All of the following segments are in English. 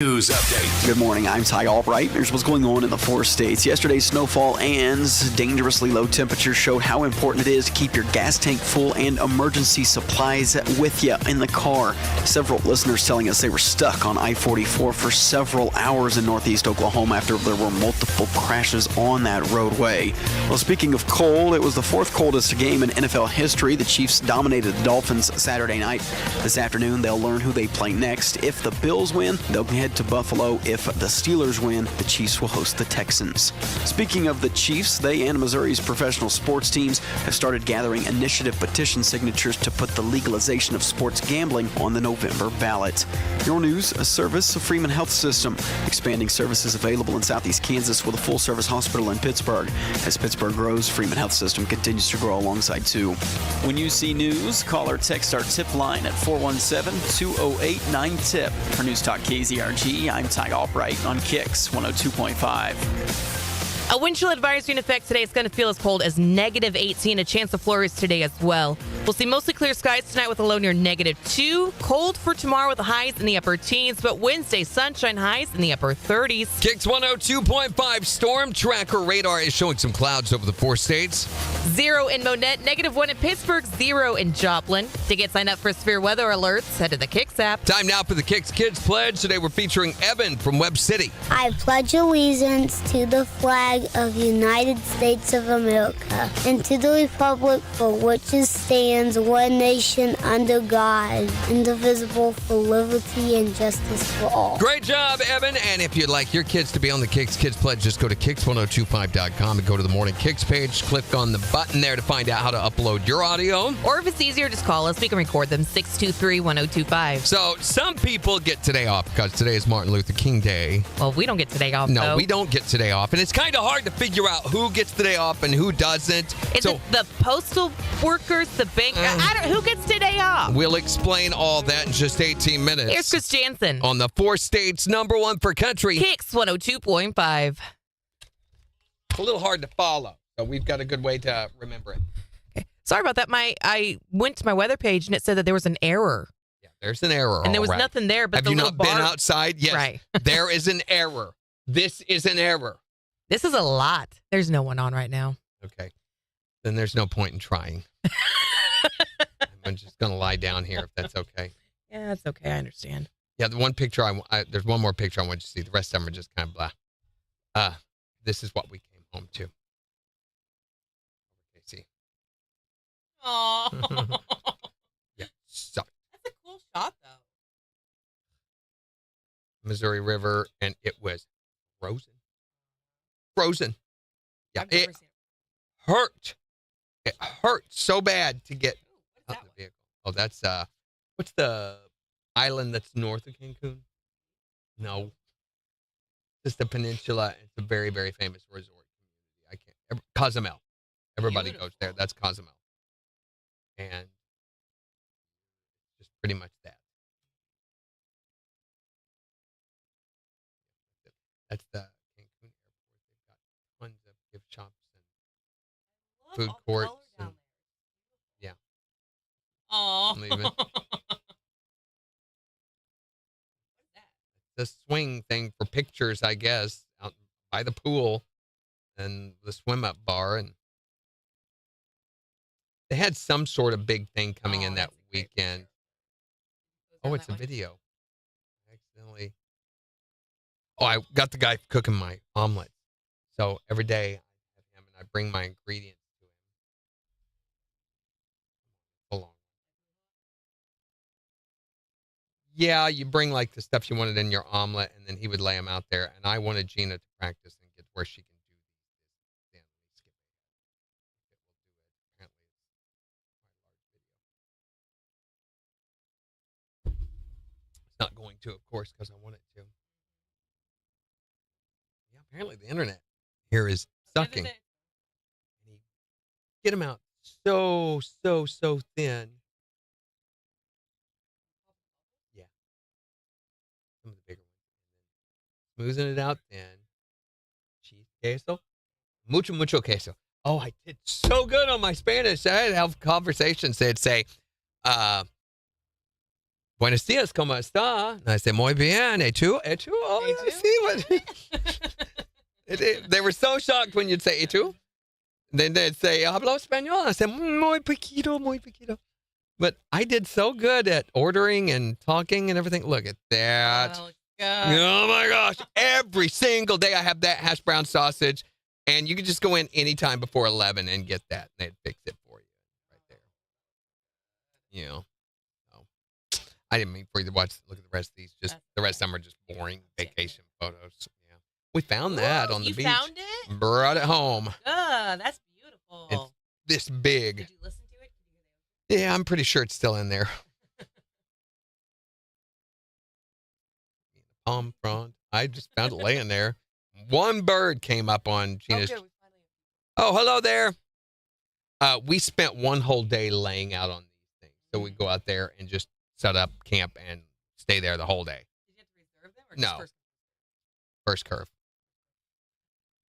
News update. Good morning, I'm Ty Albright. Here's what's going on in the 4 states. Yesterday's snowfall and dangerously low temperatures showed how important it is to keep your gas tank full and emergency supplies with you in the car. Several listeners telling us they were stuck on I-44 for several hours in northeast Oklahoma after there were multiple crashes on that roadway. Well, speaking of cold, it was the fourth coldest game in NFL history. The Chiefs dominated the Dolphins Saturday night. This afternoon, they'll learn who they play next. If the Bills win, they'll head to Buffalo. If the Steelers win, the Chiefs will host the Texans. Speaking of the Chiefs, they and Missouri's professional sports teams have started gathering initiative petition signatures to put the legalization of sports gambling on the November ballot. Your news, a service of Freeman Health System, expanding services available in Southeast Kansas with a full-service hospital in Pittsburgh. As Pittsburgh grows, Freeman Health System continues to grow alongside too. When you see news, call or text our tip line at 417-208-9TIP. For News Talk KZRG, I'm Ty Albright on KIX 102.5. A wind chill advisory in effect today. It's going to feel as cold as negative 18. A chance of flurries today as well. We'll see mostly clear skies tonight with a low near negative 2. Cold for tomorrow with the highs in the upper teens. But Wednesday, sunshine highs in the upper 30s. KIX 102.5 storm tracker radar is showing some clouds over the 4 states. 0 in Monette, negative 1 in Pittsburgh, 0 in Joplin. To get signed up for severe weather alerts, head to the KIX app. Time now for the KIX Kids Pledge. Today we're featuring Evan from Webb City. I pledge allegiance to the flag of the United States of America and to the republic for which it stands, one nation under God, indivisible, for liberty and justice for all. Great job, Evan. And if you'd like your kids to be on the KIX Kids Pledge, just go to KIX1025.com and go to the Morning KIX page. Click on the button there to find out how to upload your audio. Or if it's easier, just call us. We can record them, 623-1025. So some people get today off because today is Martin Luther King Day. Well, we don't get today off, No, though. we don't get today off. And it's kind of hard to figure out who gets today off and who doesn't. Is it the postal workers, the bank? Who gets today off? We'll explain all that in just 18 minutes. Here's Chris Jansen. On the 4 states, number 1 for country. KIX 102.5. It's a little hard to follow, so we've got a good way to remember it. Okay. Sorry about that. I went to my weather page and it said that there was an error. Yeah, there's an error. And there was nothing there, but Have the you little not bar... been outside? Yes. Right. There is an error. This is an error. This is a lot. There's no one on right now. Okay. Then there's no point in trying. I'm just going to lie down here if that's okay. Yeah, that's okay. I understand. Yeah, the one picture, there's one more picture I want you to see. The rest of them are just kind of blah. This is what we came home to. Okay, see. Aww. Yeah, so. That's a cool shot, though. Missouri River, and it was frozen. Frozen. Yeah, I've never it seen hurt. It hurt so bad to get What's out that the vehicle. Oh, that's what's the island that's north of Cancun? No, just a peninsula. It's a very, very famous resort community. I can't. Cozumel. Everybody goes there. That's Cozumel, and just pretty much that. That's the Cancun airport. They've got tons of gift shops and food courts. And, yeah. Aww. Leaving. The swing thing for pictures, I guess, out by the pool and the swim up bar. And they had some sort of big thing coming in that weekend. Oh, it's a video. Accidentally. Oh, I got the guy cooking my omelet. So every day I have him and I bring my ingredients to him. Hold on. Yeah, you bring like the stuff you wanted in your omelet and then he would lay them out there. And I wanted Gina to practice and get where she can do these. It's not going to, of course, because I want it to. Yeah, apparently the internet here is sucking. Get them out so thin. Yeah. Some of the bigger ones. Smoothing it out thin. Cheese queso. Mucho queso. Oh, I did so good on my Spanish. I had to have conversations. They'd say, Buenos dias, ¿cómo está? And I say, muy bien, ¿y tú? ¿Y tú? Oh, ¿Y yeah, tú? see what? They were so shocked when you'd say, ¿y tú? Then they'd say, hablo español. I said, muy poquito, muy poquito. But I did so good at ordering and talking and everything. Look at that. Oh, God. Oh, my gosh. Every single day I have that hash brown sausage. And you can just go in anytime before 11 and get that. And they'd fix it for you right there. You know. So, I didn't mean for you to look at the rest of these. Just the rest of them are just boring vacation photos. Yeah. We found that on the beach. You found it? Brought it home. That's beautiful. It's this big. Did you listen to it? Yeah, I'm pretty sure it's still in there. Palm frond. I just found it laying there. One bird came up on Gina's. Okay, Oh, hello there. We spent one whole day laying out on these things. So we go out there and just set up camp and stay there the whole day. Did you have to reserve them? Or No. just First curve.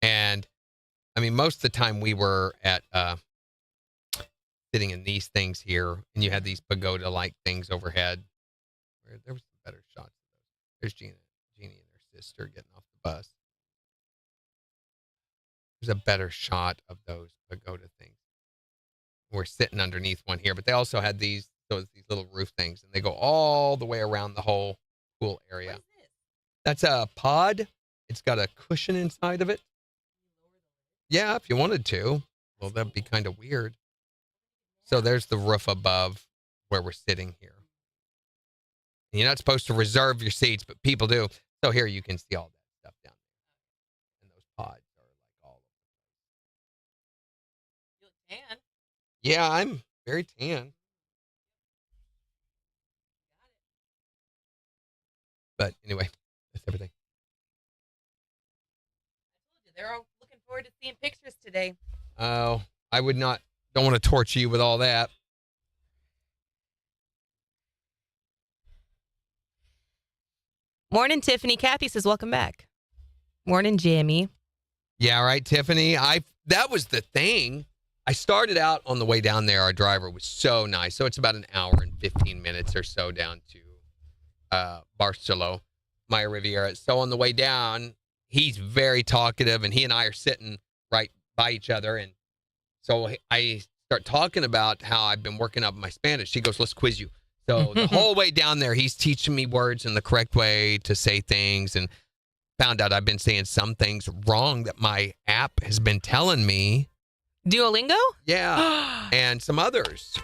And, I mean, most of the time we were at sitting in these things here, and you had these pagoda-like things overhead. Where there was some better shots of those. There's Jeannie and her sister getting off the bus. There's a better shot of those pagoda things. We're sitting underneath one here, but they also had these little roof things, and they go all the way around the whole pool area. What is this? That's a pod. It's got a cushion inside of it. Yeah, if you wanted to. Well, that'd be kind of weird. So there's the roof above where we're sitting here. And you're not supposed to reserve your seats, but people do. So here you can see all that stuff down there. And those pods are like all over. You look tan. Yeah, I'm very tan. But anyway, that's everything. I told you, they're all looking forward to seeing pictures today. Oh, I don't want to torture you with all that. Morning, Tiffany. Kathy says, welcome back. Morning, Jamie. Yeah, right, Tiffany. That was the thing. I started out on the way down there. Our driver was so nice. So it's about an hour and 15 minutes or so down to Barcelona, Maya Riviera. So on the way down, he's very talkative, and he and I are sitting right by each other. And so I start talking about how I've been working up my Spanish. He goes, let's quiz you. So the whole way down there, he's teaching me words in the correct way to say things, and found out I've been saying some things wrong that my app has been telling me. Duolingo? Yeah, and some others.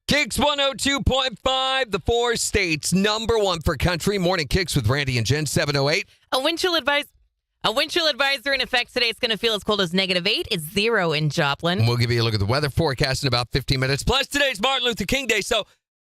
KIX 102.5, the 4 states, #1 for country. Morning KIX with Randy and Jen, 708. A wind chill advisory in effect today. It's going to feel as cold as -8. It's 0 in Joplin. We'll give you a look at the weather forecast in about 15 minutes. Plus, today's Martin Luther King Day. So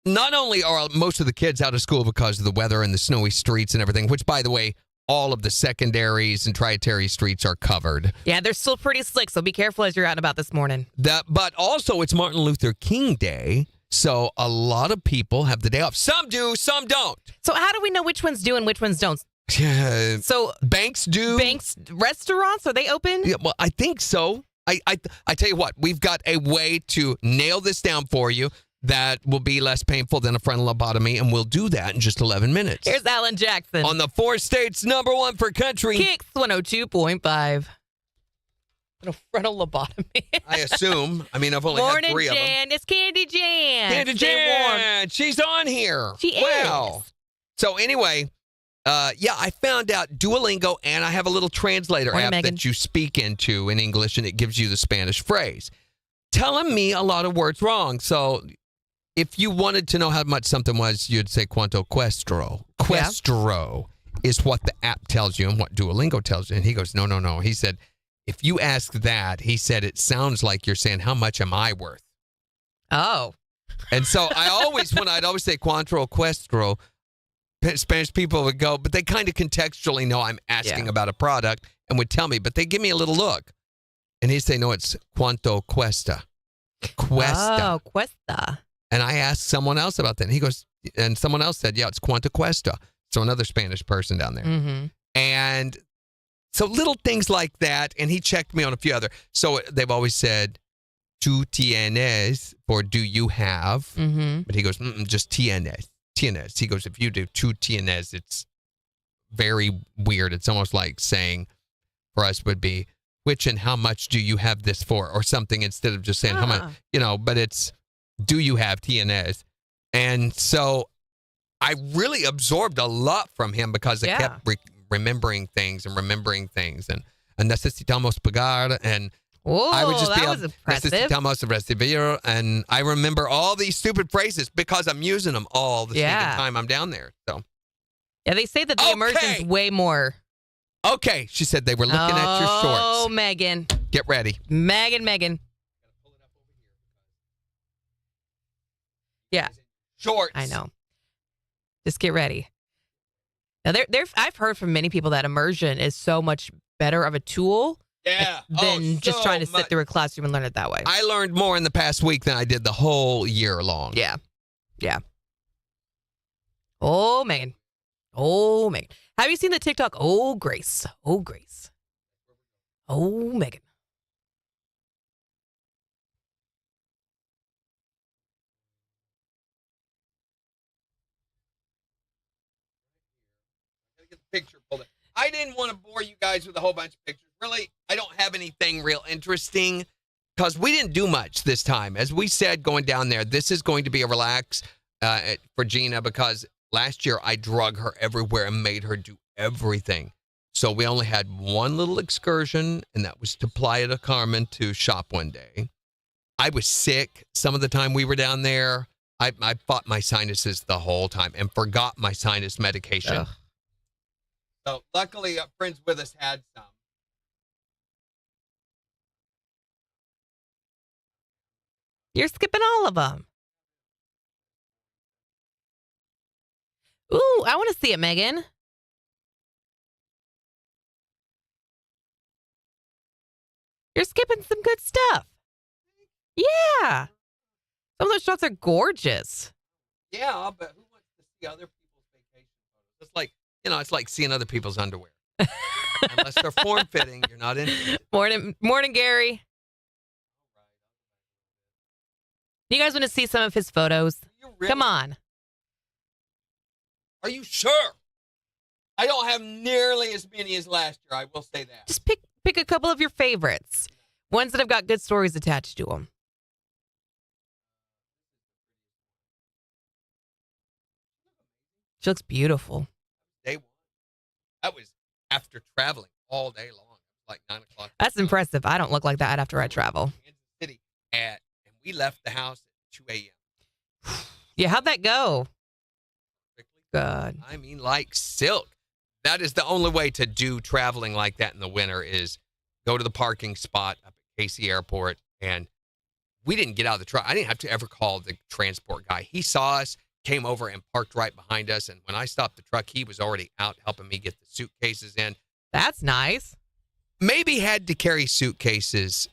not only are most of the kids out of school because of the weather and the snowy streets and everything, which, by the way, all of the secondaries and trietary streets are covered. Yeah, they're still pretty slick, so be careful as you're out and about this morning. But also, it's Martin Luther King Day, so a lot of people have the day off. Some do, some don't. So how do we know which ones do and which ones don't? So banks do. Banks, restaurants, are they open? Yeah, well, I think so. I tell you what, we've got a way to nail this down for you that will be less painful than a frontal lobotomy, and we'll do that in just 11 minutes. Here's Alan Jackson. On the 4 states, #1 for country. KIX 102.5. A frontal lobotomy. I assume. I mean, I've only had 3 of them. Jan. It's Candy Jan. Candy Jan. She's on here. She wow. is. So anyway, I found out Duolingo, and I have a little translator Morning, app Megan. that you speak into in English, and it gives you the Spanish phrase. Telling me a lot of words wrong. So if you wanted to know how much something was, you'd say quanto cuestro. Cuestro is what the app tells you and what Duolingo tells you. And he goes, no. He said, if you ask that, he said, it sounds like you're saying, how much am I worth? Oh. And so when I'd always say quanto cuestro, Spanish people would go, but they kind of contextually know I'm asking about a product and would tell me, but they give me a little look. And he'd say, no, it's quanto cuesta. Cuesta. Oh, cuesta. And I asked someone else about that. And he goes, and someone else said, yeah, it's cuanto cuesta. So another Spanish person down there. Mm-hmm. And so little things like that. And he checked me on a few other. So they've always said "Tu tienes" for "Do you have?" Mm-hmm. But he goes, "Just tienes, tienes." He goes, "If you do "Tu tienes," it's very weird. It's almost like saying for us would be, "Which and how much do you have this for?" or something instead of just saying how much, but it's "Do you have tienes?" And so I really absorbed a lot from him because I kept remembering things and necesitamos pagar, and I would just that be was impressive. necesitamos recibir, and I remember all these stupid phrases because I'm using them all the stinking time I'm down there. So yeah, they say that the immersion's way more. Okay, she said they were looking at your shorts. Oh, Megan. Get ready. Megan. Yeah. Shorts. I know. Just get ready. Now, I've heard from many people that immersion is so much better of a tool than just trying to sit through a classroom and learn it that way. I learned more in the past week than I did the whole year long. Yeah. Oh, Megan. Have you seen the TikTok? Oh, Grace. Oh, Megan. Picture pulled up. I didn't want to bore you guys with a whole bunch of pictures. Really, I don't have anything real interesting because we didn't do much this time. As we said, going down there, this is going to be a relax for Gina because last year I drug her everywhere and made her do everything. So we only had one little excursion, and that was to Playa del Carmen to shop one day. I was sick some of the time we were down there. I fought my sinuses the whole time and forgot my sinus medication. Ugh. So luckily, friends with us had some. You're skipping all of them. Ooh, I want to see it, Megan. You're skipping some good stuff. Yeah. Some of those shots are gorgeous. Yeah, but who wants to see other people's vacation photos? It's like, it's like seeing other people's underwear. Unless they're form-fitting, you're not interested. Morning, Gary. You guys want to see some of his photos? Really? Come on. Are you sure? I don't have nearly as many as last year. I will say that. Just pick a couple of your favorites. Ones that have got good stories attached to them. She looks beautiful. Day one. That was after traveling all day long. Like 9 o'clock. That's impressive. I don't look like that after I travel. Kansas City and we left the house at 2 a.m. Yeah, how'd that go? Good. I mean, like silk. That is the only way to do traveling like that in the winter is go to the parking spot up at Casey Airport. And we didn't get out of the truck. I didn't have to ever call the transport guy. He saw us, came over and parked right behind us. And when I stopped the truck, he was already out helping me get the suitcases in. That's nice. Maybe had to carry suitcases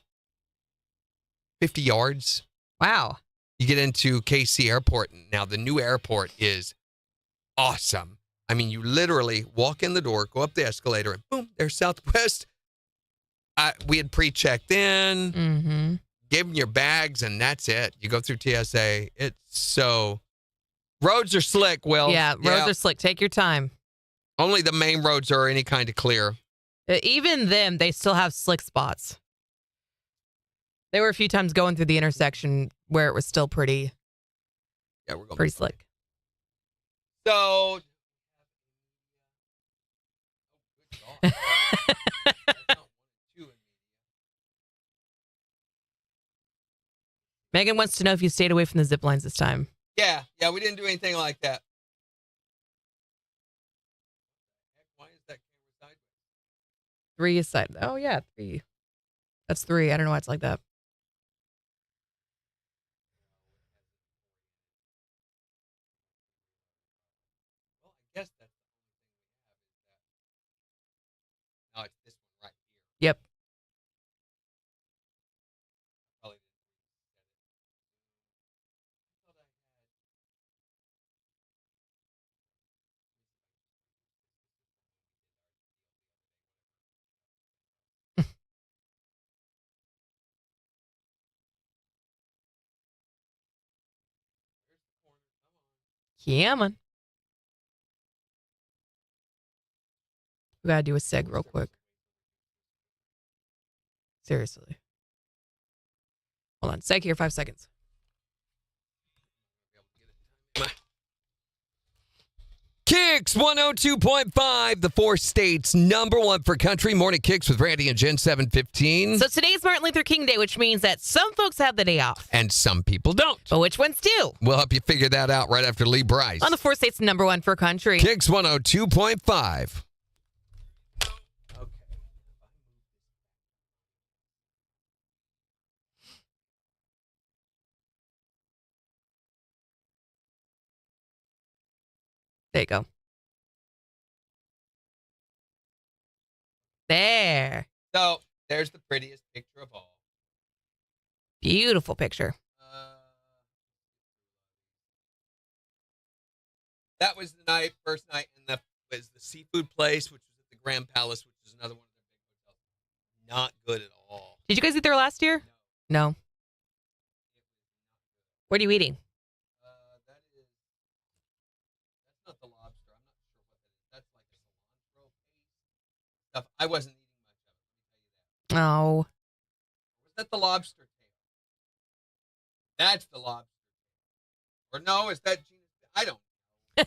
50 yards. Wow. You get into KC Airport. Now, the new airport is awesome. I mean, you literally walk in the door, go up the escalator, and boom, there's Southwest. We had pre-checked in, gave them your bags, and that's it. You go through TSA. It's so... Roads are slick, Will. Yeah, roads are slick. Take your time. Only the main roads are any kind of clear. Even them, they still have slick spots. There were a few times going through the intersection where it was still pretty slick. So, Megan wants to know if you stayed away from the zip lines this time. Yeah, we didn't do anything like that. Why is that camera sideways? 3 is side. Oh, yeah, 3. That's 3. I don't know why it's like that. Well, I guess that's the only thing we have is that. No, it's this one right here. Yep. Probably didn't set it. I thought I had. Yeah, man. We gotta do a seg real quick. Seriously. Hold on. Seg here, 5 seconds. KIX 102.5, the 4 states number 1 for country. Morning KIX with Randy and Jen, 7:15. So today's Martin Luther King Day, which means that some folks have the day off. And some people don't. But which ones do? We'll help you figure that out right after Lee Bryce. On the 4 states number 1 for country. KIX 102.5. There you go. There. So there's the prettiest picture of all. Beautiful picture. That was the first night, and was the seafood place, which was at the Grand Palace, which is another one of their big hotels. Not good at all. Did you guys eat there last year? No. What are you eating? That's not the lobster. I'm not sure what that is. That's like a cilantro paste stuff. I wasn't eating much of it. Let me tell you that. Oh. Was that the lobster tail? That's the lobster tail. Or no, is that I don't know.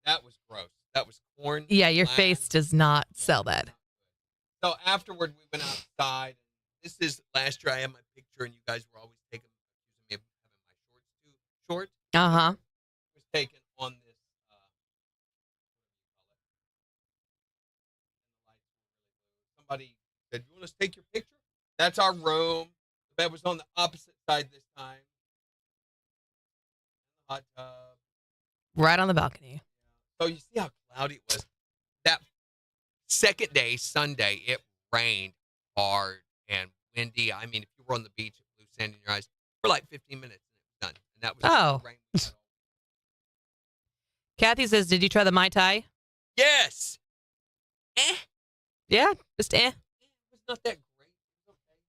That was gross. That was corn. Yeah, your bland. face does not sell that. So afterward, we went outside. This is last year. I had my picture, and you guys were always taking me having my shorts too short. Uh-huh. It was taken on this. Somebody said, "You want us to take your picture?" That's our room. The bed was on the opposite side this time. Hot tub. Right on the balcony. So you see how cloudy it was. That second day, Sunday, it rained hard and windy. I mean, if you were on the beach, it blew sand in your eyes for like 15 minutes and it was done. And that was rain. Kathy says, did you try the Mai Tai? Yes. Yeah, just It was not that great. It was okay.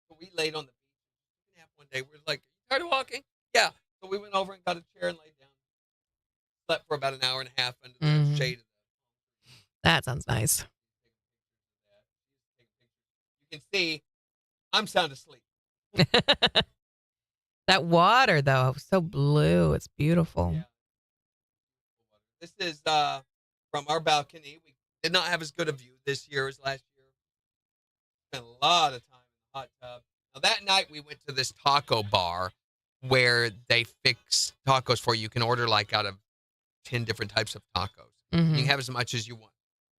So we laid on the beach. One day, we were like, "Are you tired of walking?" Yeah. So we went over and got a chair and laid down. Slept for about an hour and a half under the shade of the. That sounds nice. You can see I'm sound asleep. That water, though, so blue. It's beautiful. Yeah. This is from our balcony. We did not have as good a view this year as last year. Spent a lot of time in the hot tub. Now, that night we went to this taco bar where they fix tacos for you. You can order like out of 10 different types of tacos. Mm-hmm. You can have as much as you want.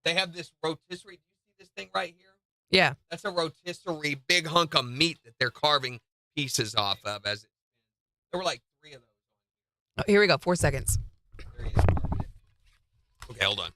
They have this rotisserie. Do you see this thing right here? Yeah. That's a rotisserie, big hunk of meat that they're carving pieces off of. There were like 3 of those. Oh, here we go. 4 seconds. There he is. Okay, hold on.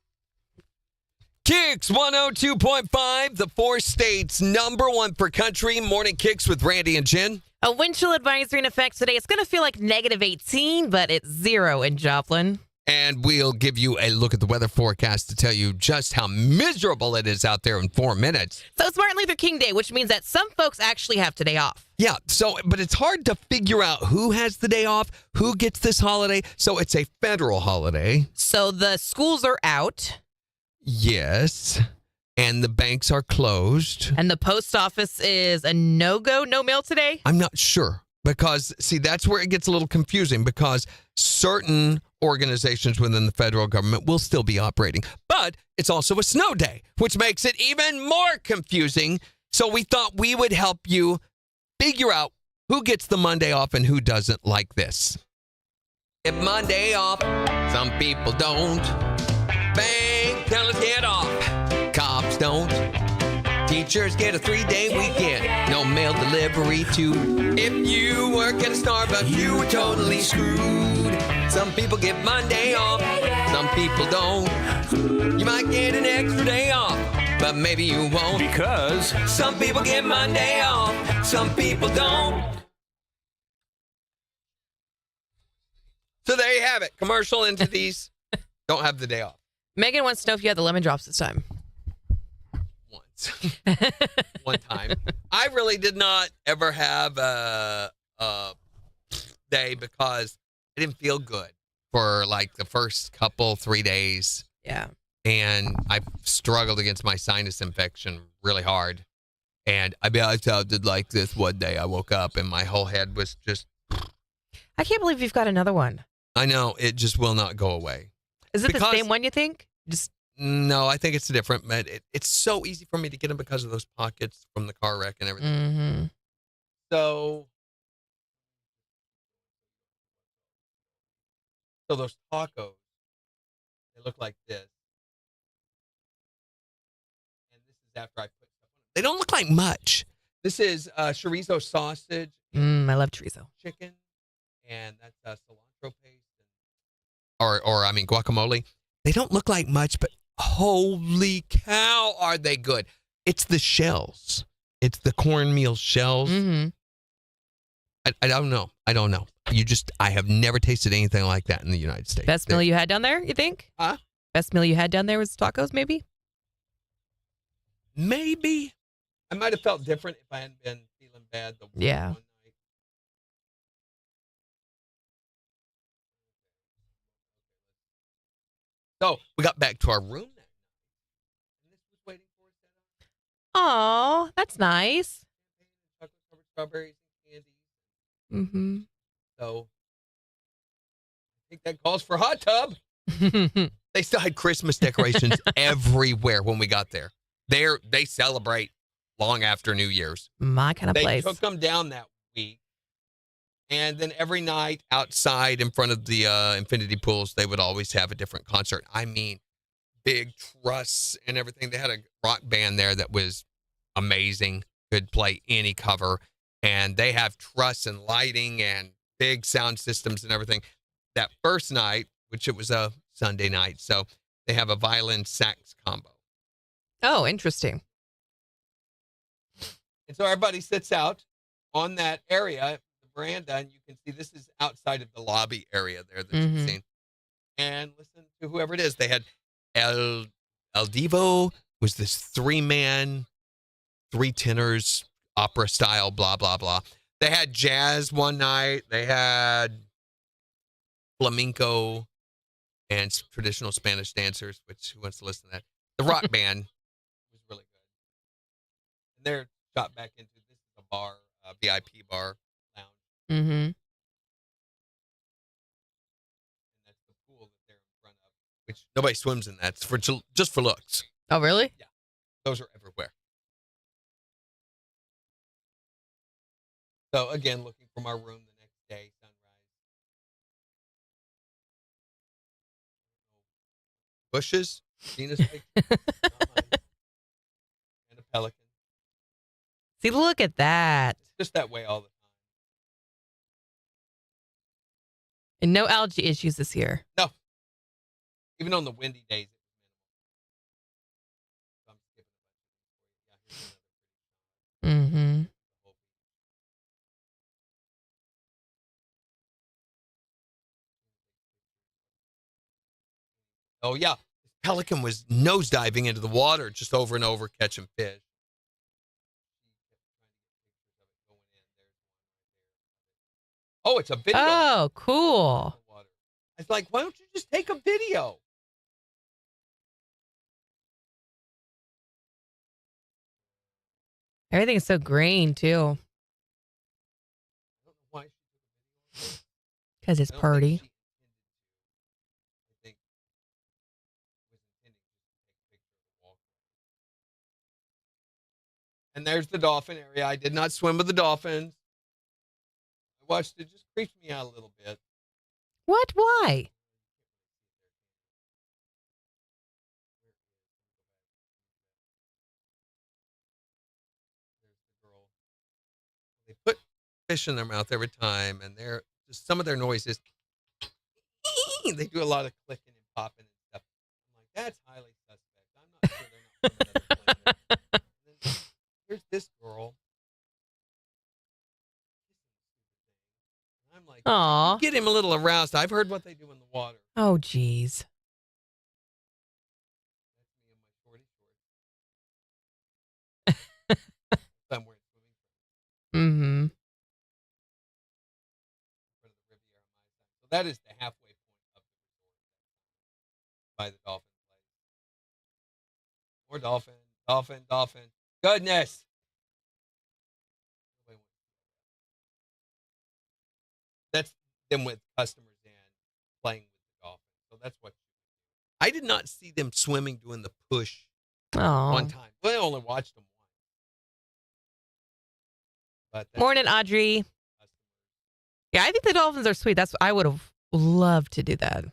KIX 102.5, the 4 states number 1 for country. Morning KIX with Randy and Jen. A wind chill advisory in effect today. It's going to feel like -18, but it's 0 in Joplin. And we'll give you a look at the weather forecast to tell you just how miserable it is out there in 4 minutes. So it's Martin Luther King Day, which means that some folks actually have today off. Yeah, but it's hard to figure out who has the day off, who gets this holiday. So it's a federal holiday. So the schools are out. Yes. And the banks are closed. And the post office is a no-go, no mail today? I'm not sure because, see, that's where it gets a little confusing because certain organizations within the federal government will still be operating. But it's also a snow day, which makes it even more confusing. So we thought we would help you figure out who gets the Monday off and who doesn't like this. Get Monday off, some people don't. Bank tellers get off, cops don't. Teachers get a 3-day weekend, no mail delivery too. If you work at a Starbucks, you are totally screwed. Some people get Monday off, some people don't. You might get an extra day off, but maybe you won't. Because some people get Monday off, some people don't. So there you have it. Commercial entities don't have the day off. Megan wants to know if you had the lemon drops this time. Once. One time. I really did not ever have a day because I didn't feel good for like the first 3 days. Yeah. And I struggled against my sinus infection really hard. And I sounded like this one day. I woke up and my whole head was just. I can't believe you've got another one. I know, it just will not go away. Is it the same one, you think? No, I think it's different. But it's so easy for me to get them because of those pockets from the car wreck and everything. Mm-hmm. So those tacos, they look like this. And this is after I put stuff on them. They don't look like much. This is chorizo sausage. I love chorizo. Chicken. And that's cilantro paste. Or guacamole. They don't look like much, but holy cow, are they good. It's the shells. It's the cornmeal shells. Mm-hmm. I don't know. I have never tasted anything like that in the United States. Best meal you had down there, you think? Huh? Best meal you had down there was tacos, maybe? Maybe. I might have felt different if I hadn't been feeling bad the one night. So we got back to our room that night, and this was waiting for us. Oh, that's nice. Chocolate-covered strawberries and candies. Mm-hmm. So I think that calls for hot tub. They still had Christmas decorations everywhere when we got there. They celebrate long after New Year's. My kind of place. They took them down that week. And then every night outside in front of the infinity pools, they would always have a different concert. I mean, big truss and everything. They had a rock band there that was amazing, could play any cover. And they have truss and lighting and big sound systems and everything. That first night, which it was a Sunday night, so they have a violin sax combo. Oh, interesting. And so everybody sits out on that area, veranda, and you can see this is outside of the lobby area there that you've seen. And listen to whoever it is. They had El Divo was this 3-man, 3 tenors, opera style, blah, blah, blah. They had jazz one night. They had flamenco and traditional Spanish dancers, which who wants to listen to that? The rock band was really good. And they're shot back into this is a bar, VIP bar. Mm-hmm. And that's the pool that they're in front of, which nobody swims in that. It's for just for looks. Oh, really? Yeah. Those are everywhere. So, again, looking from our room the next day, sunrise. Bushes, Gina's picture, not mine, and a pelican. See, look at that. It's just that way all the time. And no algae issues this year. No. Even on the windy days, it was minimal. So I'm skipping a bunch of them for you. Yeah, here's another Mm-hmm. Oh, yeah. This pelican was nosediving into the water just over and over catching fish. Oh, it's a video. Oh, cool. It's like, why don't you just take a video? Everything is so green, too. I don't know why she took a video. Because it's I don't think party. she intended to. I think it was intending to take a picture of the walkway. And there's the dolphin area. I did not swim with the dolphins. I watched it. Just creeped me out a little bit. What? Why? There's the girl. They put fish in their mouth every time, and they're just some of their noises. They do a lot of clicking and popping and stuff. I'm like, that's highly suspect. I'm not sure they're not from another planet. And then here's this girl. And I'm like, Aw. get him a little aroused. I've heard what they do in the water. Oh, geez. That's me in my shorty shorts. I'm wearing swimming trunks. Mm-hmm. That is the halfway point of the resort by the dolphin place. More dolphin. Goodness. That's them with customers and playing with the dolphins. So that's what I did not see them swimming doing the push one time. Well, I only watched them once. But Morning, Audrey. Yeah, I think the dolphins are sweet. I would have loved to do that.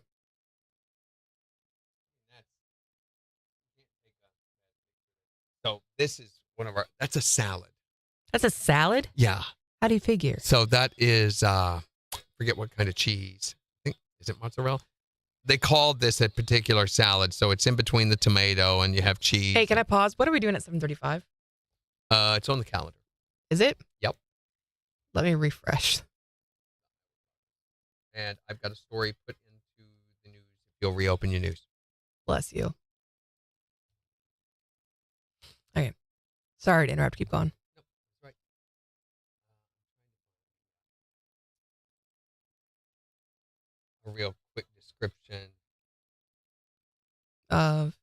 So this is that's a salad. That's a salad? Yeah. How do you figure? So that is, forget what kind of cheese. I think, is it mozzarella? They called this a particular salad. So it's in between the tomato and you have cheese. Hey, can I pause? What are we doing at 7:35? It's on the calendar. Is it? Yep. Let me refresh. And I've got a story put into the news if you'll reopen your news. Bless you. Okay. Sorry to interrupt. Keep going. Nope, that's right. A real quick description. Of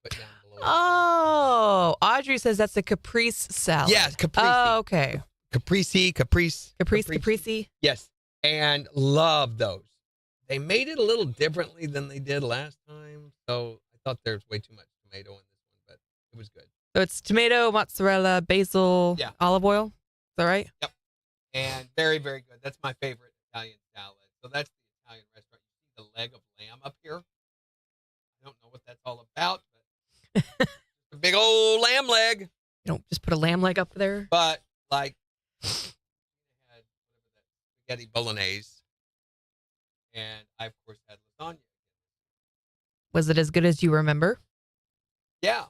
Put down below. Oh, Audrey says that's a caprese salad. Yeah, caprese. Oh, okay. Caprese. Yes, and love those. They made it a little differently than they did last time, so I thought there was way too much tomato in this one, but it was good. So it's tomato, mozzarella, basil, olive oil. Is that right? Yep. And very, very good. That's my favorite Italian salad. So that's the Italian restaurant. You see the leg of lamb up here? I don't know what that's all about, but a big old lamb leg. You don't just put a lamb leg up there? But like had spaghetti bolognese, and I of course had lasagna. Was it as good as you remember? Yeah.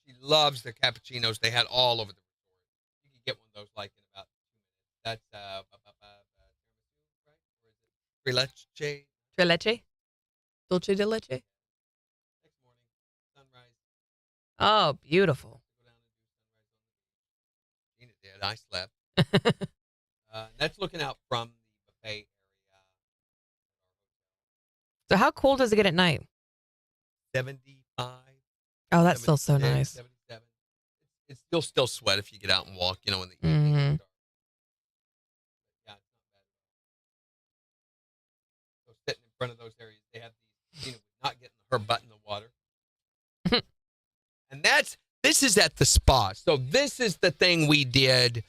She loves the cappuccinos. They had all over the resort. You can get one of those like in about 2 minutes. That's right? Or is it Trileche? Trileche? Dulce de leche? Next morning, sunrise. Oh, beautiful. Go down and do sunrise on the beach. Gina did. I slept. That's looking out from the buffet area. So how cold does it get at night? 75. Oh, that's still so nice. 77. It's still sweat if you get out and walk, in the evening. Mm-hmm. Yeah, it's not bad. So sitting in front of those areas, they have these, not getting her butt in the water. And this is at the spa. So this is the thing we did,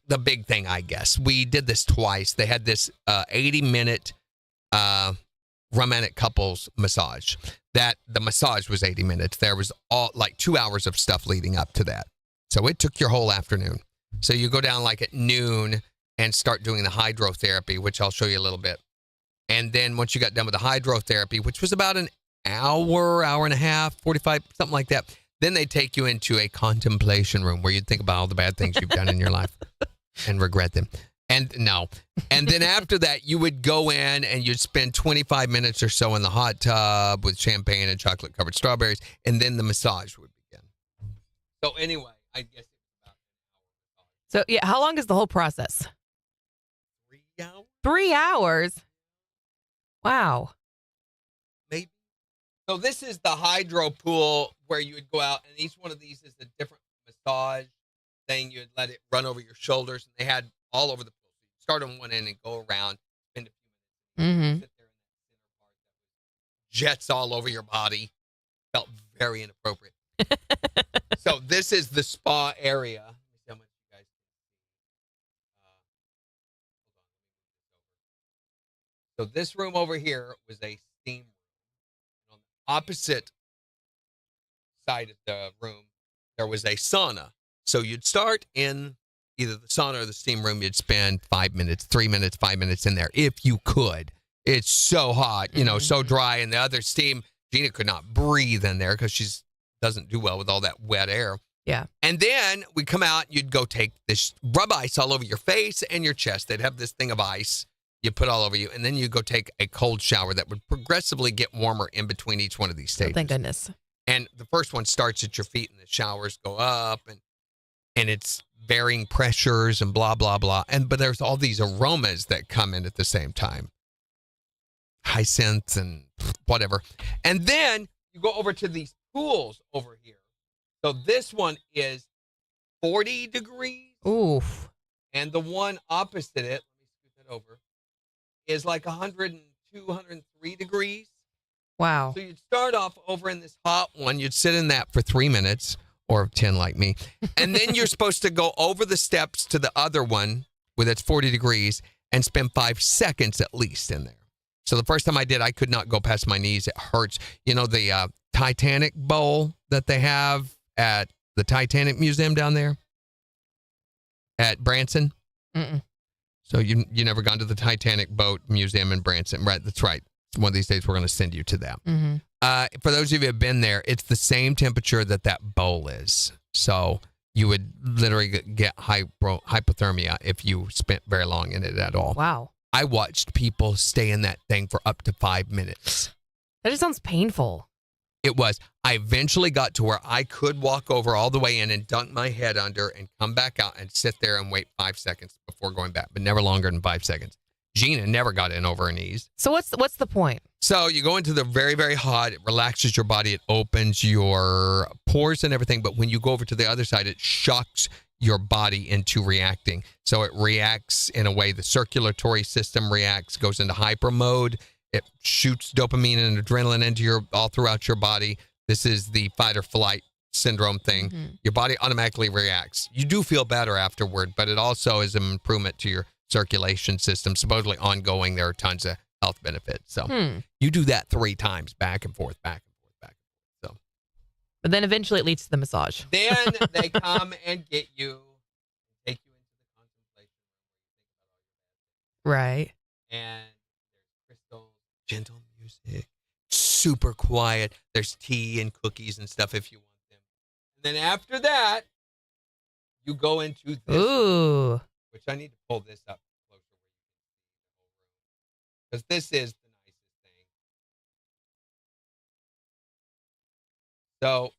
the big thing, I guess. We did this twice. They had this 80-minute romantic couples massage. The massage was 80 minutes. There was all like 2 hours of stuff leading up to that. So it took your whole afternoon. So you go down like at noon and start doing the hydrotherapy, which I'll show you a little bit. And then once you got done with the hydrotherapy, which was about an hour and a half, 45, something like that, then they take you into a contemplation room where you'd think about all the bad things you've done in your life and regret them. And then after that, you would go in and you'd spend 25 minutes or so in the hot tub with champagne and chocolate-covered strawberries, and then the massage would begin. So anyway, I guess it's about an hour. So, yeah, how long is the whole process? 3 hours? 3 hours? Wow. Maybe. So this is the hydro pool where you would go out, and each one of these is a different massage thing. You'd let it run over your shoulders, and they had all over the pool. So you start on one end and go around, spend a few minutes, sit there in that center part that was jets all over your body. Felt very inappropriate. So this is the spa area. Let me see how much you guys can see. So this room over here was a steam room. On the opposite side of the room, there was a sauna. So you'd start in either the sauna or the steam room. You'd spend 5 minutes, 3 minutes, 5 minutes in there if you could. It's so hot, so dry. And the other steam, Gina could not breathe in there because she doesn't do well with all that wet air. Yeah. And then we come out, you'd go take this rub ice all over your face and your chest. They'd have this thing of ice you put all over you, and then you go take a cold shower that would progressively get warmer in between each one of these stages. Oh, thank goodness. And the first one starts at your feet, and the showers go up, and it's varying pressures and blah, blah, blah. But there's all these aromas that come in at the same time. Hyacinths and whatever. And then you go over to these pools over here. So this one is 40 degrees. Oof. And the one opposite it, let me scoot that over, is like 102, 103 degrees. Wow. So you'd start off over in this hot one. You'd sit in that for 3 minutes or 10 like me. And then you're supposed to go over the steps to the other one with its 40 degrees and spend 5 seconds at least in there. So the first time I did, I could not go past my knees. It hurts. You know, the Titanic bowl that they have at the Titanic Museum down there at Branson? Mm-mm. So you never gone to the Titanic Boat Museum in Branson, right? That's right. One of these days we're going to send you to that. Mm-hmm. For those of you who have been there, it's the same temperature that bowl is. So you would literally get hypothermia if you spent very long in it at all. Wow. I watched people stay in that thing for up to 5 minutes. That just sounds painful. It was. I eventually got to where I could walk over all the way in and dunk my head under and come back out and sit there and wait 5 seconds before going back, but never longer than 5 seconds. Gina never got in over her knees. So what's the point? So you go into the very, very hot. It relaxes your body. It opens your pores and everything. But when you go over to the other side, it shocks your body into reacting. So it reacts in a way the circulatory system reacts, goes into hyper mode. It shoots dopamine and adrenaline into all throughout your body. This is the fight or flight syndrome thing. Mm-hmm. Your body automatically reacts. You do feel better afterward, but it also is an improvement to your circulation system. Supposedly ongoing, there are tons of health benefits. So you do that 3 times, back and forth, back and forth, back and forth. So, but then eventually it leads to the massage. Then they come and get you, take you into the contemplation room where you think about all your bad things. Right. And there's crystals, gentle music, super quiet. There's tea and cookies and stuff if you want them. And then after that, you go into this. Ooh. Which I need to pull this up closer where you can see the whole room. Because this is the nicest thing. So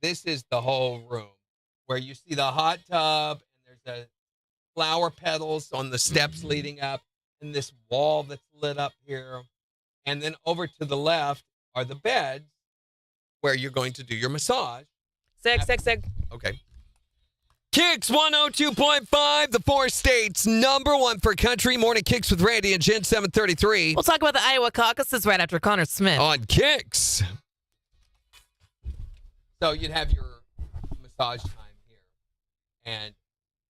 this is the whole room where you see the hot tub and there's a flower petals on the steps leading up and this wall that's lit up here. And then over to the left are the beds where you're going to do your massage. Seg. Okay. KIX 102.5, the 4 states, #1 for country. Morning KIX with Randy and Jen, 733. We'll talk about the Iowa caucuses right after Connor Smith. On KIX. So you'd have your massage time here. And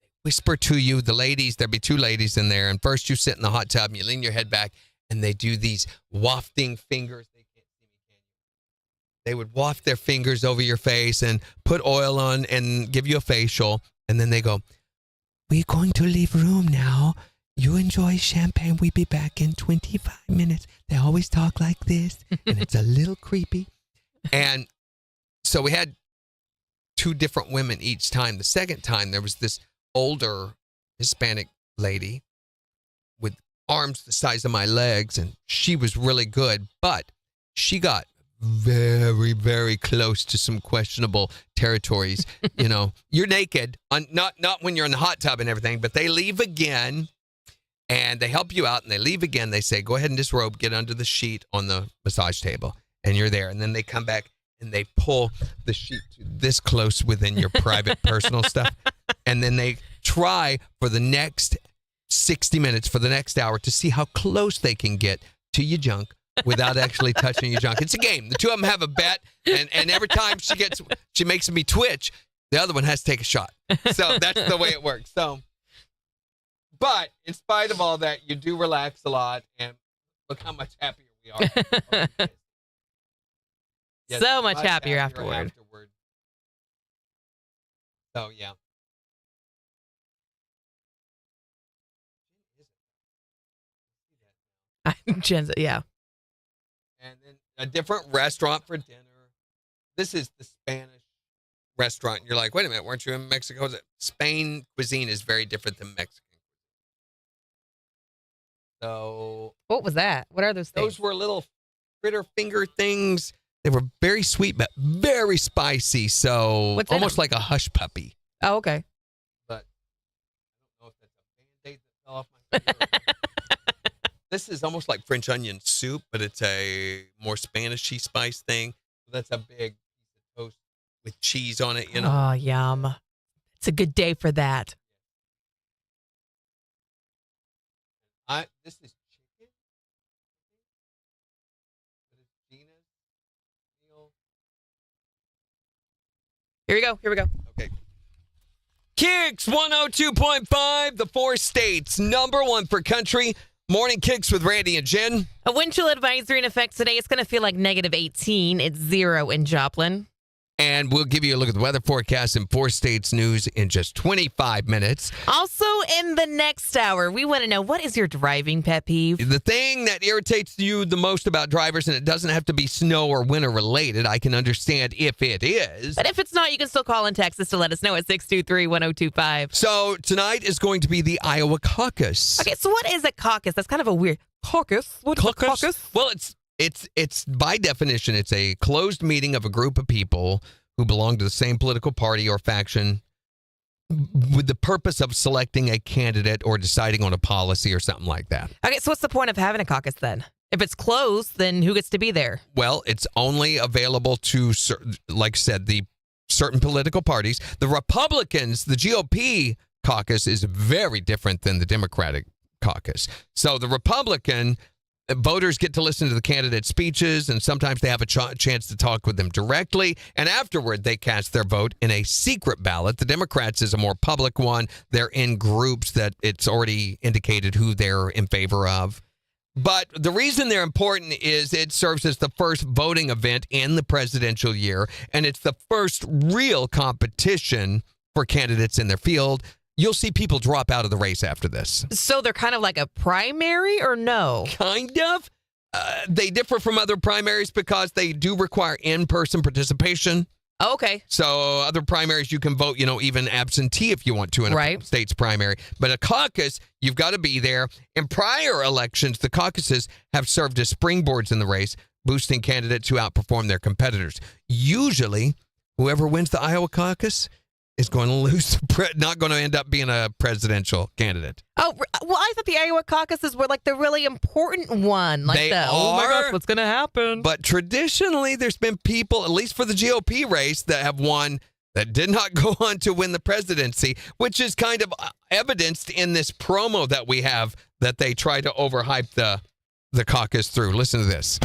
they whisper to you, the ladies, there'd be 2 ladies in there. And first you sit in the hot tub and you lean your head back and they do these wafting fingers. They can't see me, can you? They would waft their fingers over your face and put oil on and give you a facial. And then they go, we're going to leave room now. You enjoy champagne. We'll be back in 25 minutes. They always talk like this, and it's a little creepy. And so we had 2 different women each time. The second time, there was this older Hispanic lady with arms the size of my legs, and she was really good, but she got very, very close to some questionable territories. You know, you're naked, not when you're in the hot tub and everything, but they leave again and they help you out and they leave again. They say, go ahead and disrobe, get under the sheet on the massage table, and you're there. And then they come back and they pull the sheet this close within your private personal stuff. And then they try for the next 60 minutes, for the next hour, to see how close they can get to your junk without actually touching your junk. It's a game. The 2 of them have a bet, and every time she makes me twitch, the other one has to take a shot. So that's the way it works. So, but in spite of all that, you do relax a lot, and look how much happier we are. Yes, so much happier afterward. So, yeah. Jen's, yeah. And then a different restaurant for dinner. This is the Spanish restaurant, and you're like, wait a minute, weren't you in Mexico? Spain cuisine is very different than Mexican. So What was that? What are those things? those were little fritter finger things. They were very sweet, but very spicy. So What's in almost them? like a hush puppy. Oh, okay. But I don't know if that's a Band-Aid that fell off my finger. This is almost like French onion soup, but it's a more Spanishy spice thing. That's a big piece of toast with cheese on it, you know. Oh, yum. It's a good day for that. This is chicken. But it's Gina's meal. Here we go. Here we go. Okay. KIX 102.5, the 4 states, #1 for country. Morning KIX with Randy and Jen. A wind chill advisory in effect today. It's going to feel like -18. It's 0 in Joplin. And we'll give you a look at the weather forecast and 4 states news in just 25 minutes. Also, in the next hour, we want to know, what is your driving pet peeve? The thing that irritates you the most about drivers, and it doesn't have to be snow or winter related, I can understand if it is. But if it's not, you can still call and text us to let us know at 623-1025. So tonight is going to be the Iowa caucus. Okay, so what is a caucus? That's kind of a weird caucus. What is a caucus? Well, it's by definition, it's a closed meeting of a group of people who belong to the same political party or faction with the purpose of selecting a candidate or deciding on a policy or something like that. Okay, so what's the point of having a caucus then? If it's closed, then who gets to be there? Well, it's only available to, like I said, the certain political parties. The Republicans, the GOP caucus is very different than the Democratic caucus. So the Republican voters get to listen to the candidate speeches, and sometimes they have a chance to talk with them directly. And afterward, they cast their vote in a secret ballot. The Democrats is a more public one. They're in groups that it's already indicated who they're in favor of. But the reason they're important is it serves as the first voting event in the presidential year, and it's the first real competition for candidates in their field. You'll see people drop out of the race after this. So they're kind of like a primary, or no? Kind of. They differ from other primaries because they do require in-person participation. Oh, okay. So other primaries, you can vote, even absentee if you want to in a Right. state's primary. But a caucus, you've got to be there. In prior elections, the caucuses have served as springboards in the race, boosting candidates who outperform their competitors. Usually, whoever wins the Iowa caucus is going to lose, not going to end up being a presidential candidate. Oh, well, I thought the Iowa caucuses were like the really important one. Like They oh my are, gosh, what's going to happen? But traditionally, there's been people, at least for the GOP race, that have won that did not go on to win the presidency, which is kind of evidenced in this promo that we have that they try to overhype the caucus through. Listen to this.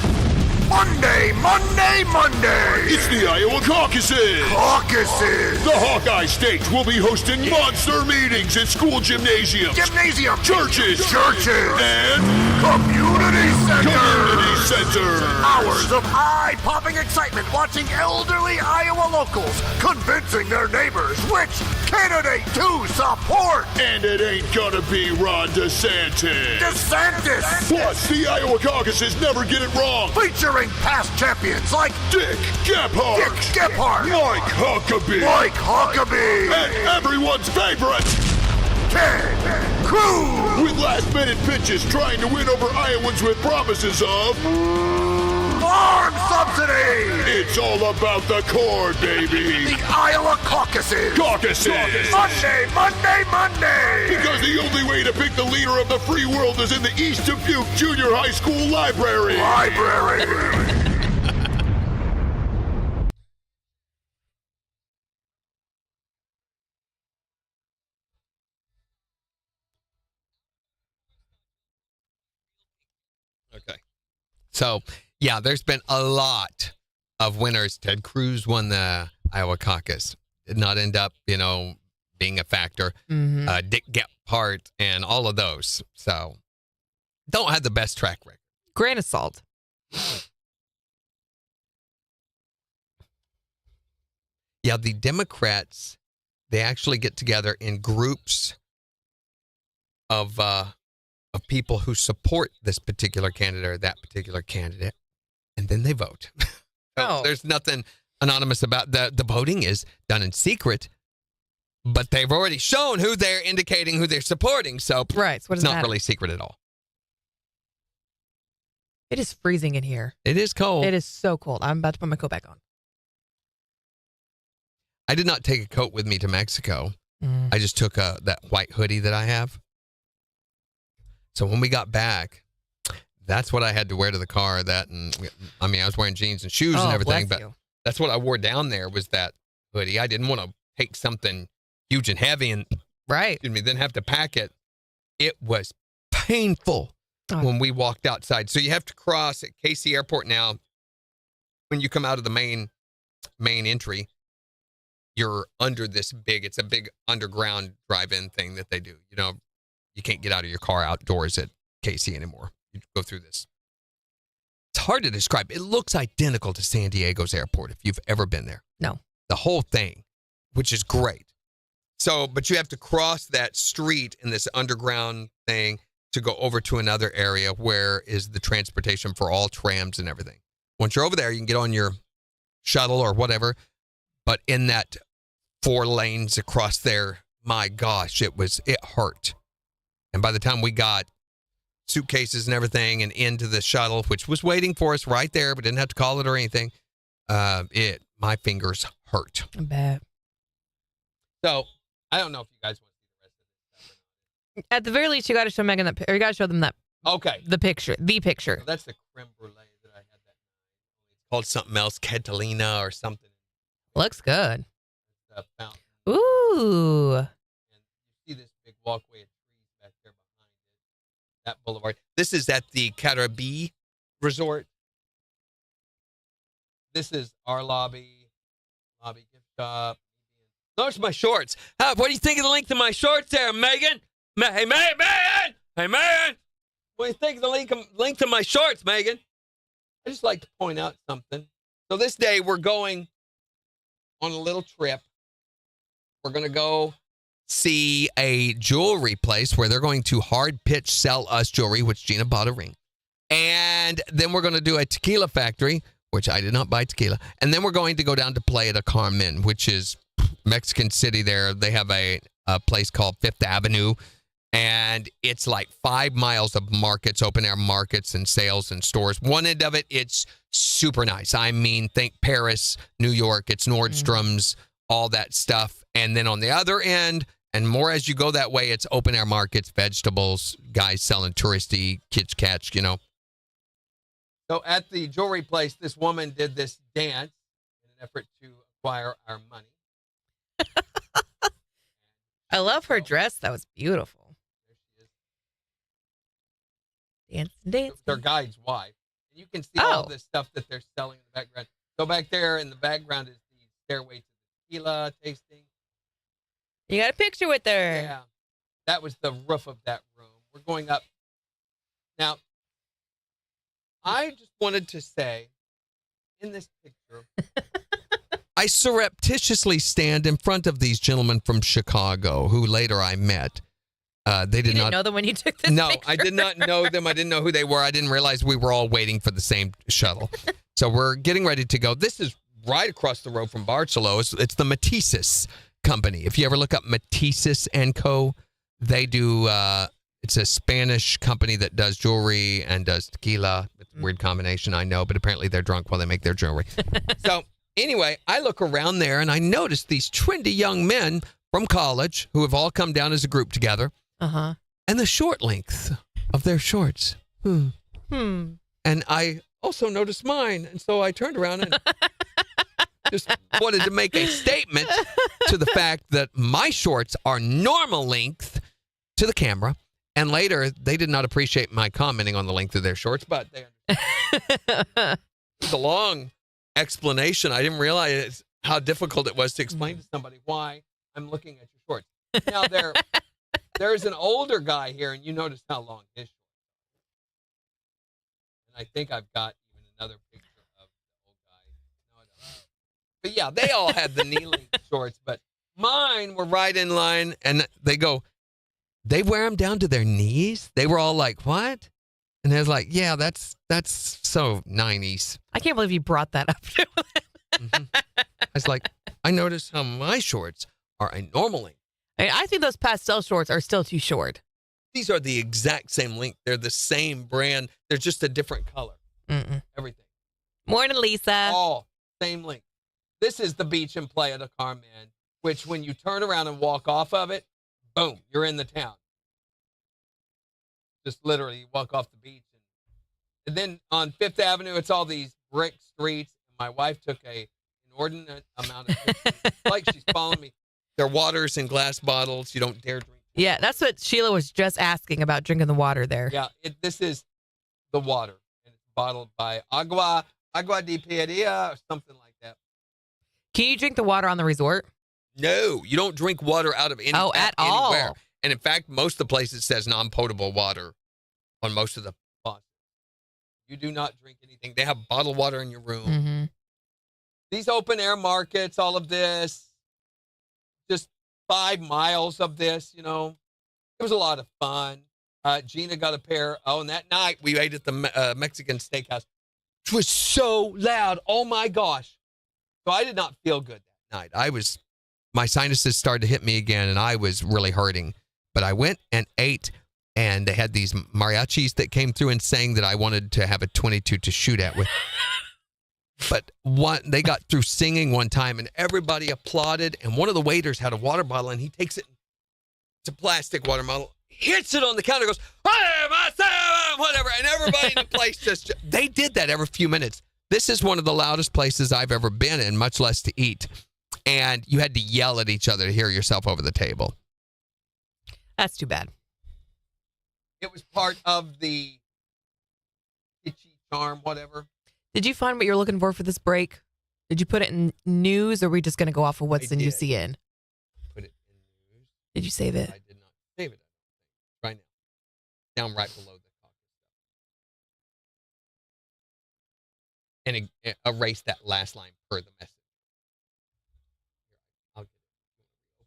Monday, Monday, Monday! It's the Iowa caucuses! Caucuses! The Hawkeye States will be hosting monster meetings in school gymnasiums, Gymnasium! churches, Churches! and Community Center! community centers. Hours of eye-popping excitement watching elderly Iowa locals convincing their neighbors which candidate to support! And it ain't gonna be Ron DeSantis. DeSantis! Plus, the Iowa caucuses never get it wrong. Featuring past champions like Dick Gephardt, Dick Gephardt, Mike Huckabee, Mike Huckabee, and everyone's favorite, Ted Cruz! with last-minute pitches trying to win over Iowans with promises of Farm subsidy! it's all about the corn, baby. The Iowa caucuses! Caucuses. Monday, Monday, Monday! Because the only way to pick the leader of the free world is in the East Dubuque Junior High School Library. Library! Okay. So, yeah, there's been a lot of winners. Ted Cruz won the Iowa caucus. Did not end up, being a factor. Dick Gephardt and all of those. So, don't have the best track record. Grain of salt. Yeah, the Democrats, they actually get together in groups of people who support this particular candidate or that particular candidate, and then they vote. So Oh. there's nothing anonymous about the voting is done in secret, but they've already shown who they're indicating, who they're supporting. So Right. So what it's does not that? really secret at all. It is freezing in here. It is cold. It is so cold. I'm about to put my coat back on. I did not take a coat with me to Mexico. I just took that white hoodie that I have. So when we got back, that's what I had to wear to the car. I was wearing jeans and shoes and everything, bless but you. that's what I wore down there was that hoodie. I didn't want to take something huge and heavy and Right. then have to pack it. It was painful when we walked outside. So you have to cross at KC Airport now. When you come out of the main entry, you're under this it's a big underground drive-in thing that they do. You can't get out of your car outdoors at KC anymore. You go through this. It's hard to describe. It looks identical to San Diego's airport if you've ever been there. No. The whole thing, which is great. So, but you have to cross that street in this underground thing to go over to another area where is the transportation for all trams and everything. Once you're over there, you can get on your shuttle or whatever. But in that 4 lanes across there, my gosh, it hurt. And by the time we got suitcases and everything and into the shuttle, which was waiting for us right there, but didn't have to call it or anything, my fingers hurt. I bet. So I don't know if you guys want to see the rest of this stuff. At the very least, you got to show Megan or you got to show them Okay. the picture. So that's the creme brulee that I had that night. It's called something else, Catalina or something. Looks good. Fountain. Ooh. And you see this big walkway of trees back there behind it. That boulevard. This is at the Caribe Resort. This is our lobby gift shop. Notice my shorts. What do you think of the length of my shorts there, Megan? Hey, Megan! Hey, Megan! What do you think of the length of my shorts, Megan? I just like to point out something. So this day we're going on a little trip. We're going to go see a jewelry place where they're going to hard pitch sell us jewelry, which Gina bought a ring. And then we're going to do a tequila factory, which I did not buy tequila. And then we're going to go down to Playa del Carmen, which is Mexican City there. They have a place called Fifth Avenue. And it's like 5 miles of markets, open air markets and sales and stores. One end of it, it's super nice. I mean, think Paris, New York, it's Nordstrom's, all that stuff. And then on the other end, and more as you go that way, it's open air markets, vegetables, guys selling touristy kids catch, So at the jewelry place, this woman did this dance in an effort to acquire our money. I love her dress. That was beautiful. There she is. Dance. Their guide's wife. And you can see all this stuff that they're selling in the background. So back there in the background is the stairway to the tequila tasting. You got a picture with her. Yeah. That was the roof of that room. We're going up. Now, I just wanted to say, in this picture, I surreptitiously stand in front of these gentlemen from Chicago, who later I met. They did You not didn't know them when you took this No, picture? I did not know them. I didn't know who they were. I didn't realize we were all waiting for the same shuttle. So we're getting ready to go. This is right across the road from Barcelona. It's the Matisses company. If you ever look up Matisses & Co., they do, it's a Spanish company that does jewelry and does tequila. It's a weird combination, I know, but apparently they're drunk while they make their jewelry. So anyway, I look around there and I notice these trendy young men from college who have all come down as a group together. Uh-huh. And the short length of their shorts. And I also noticed mine. And so I turned around and just wanted to make a statement to the fact that my shorts are normal length to the camera. And later, they did not appreciate my commenting on the length of their shorts, but they understood. It's a long explanation. I didn't realize how difficult it was to explain to somebody why I'm looking at your shorts. Now, there's an older guy here, and you notice how long his shorts are. And I think I've got even another picture of the old guy. No, I don't. But yeah, they all had the knee-length shorts, but mine were right in line, and they wear them down to their knees? They were all like, what? And I was like, yeah, that's so 90s. I can't believe you brought that up. I was like, I noticed how my shorts are a normal length. I think those pastel shorts are still too short. These are the exact same length. They're the same brand. They're just a different color. Everything. Morning, Lisa. All same length. This is the beach in Playa del Carmen, which when you turn around and walk off of it, boom, you're in the town. Just literally, you walk off the beach. And then on Fifth Avenue, it's all these brick streets. My wife took an inordinate amount of pictures. Like she's following me. They're waters in glass bottles. You don't dare drink. Yeah, that's what Sheila was just asking about drinking the water there. Yeah, this is the water. And it's bottled by Agua de Piedra or something like that. Can you drink the water on the resort? No, you don't drink water out of any at anywhere. all. And in fact, most of the places says non-potable water on most of the faucets. You do not drink anything. They have bottled water in your room. Mm-hmm. These open air markets, all of this, just 5 miles of this, It was a lot of fun. Gina got a pair. Oh, and that night we ate at the Mexican steakhouse. It was so loud. Oh, my gosh. So I did not feel good that night. My sinuses started to hit me again, and I was really hurting. But I went and ate, and they had these mariachis that came through and sang that I wanted to have a 22 to shoot at with. But they got through singing one time, and everybody applauded, and one of the waiters had a water bottle, and he takes it. It's a plastic water bottle. Hits it on the counter, goes, whatever, and everybody in the place just, they did that every few minutes. This is one of the loudest places I've ever been in, much less to eat. And you had to yell at each other to hear yourself over the table. That's too bad. It was part of the itchy charm, whatever. Did you find what you're looking for this break? Did you put it in news, or are we just going to go off of what's in UCN? Put it in news. Did you save it? I did not save it. Right now. Down right below the caucus stuff. And erase that last line per the message. I'll get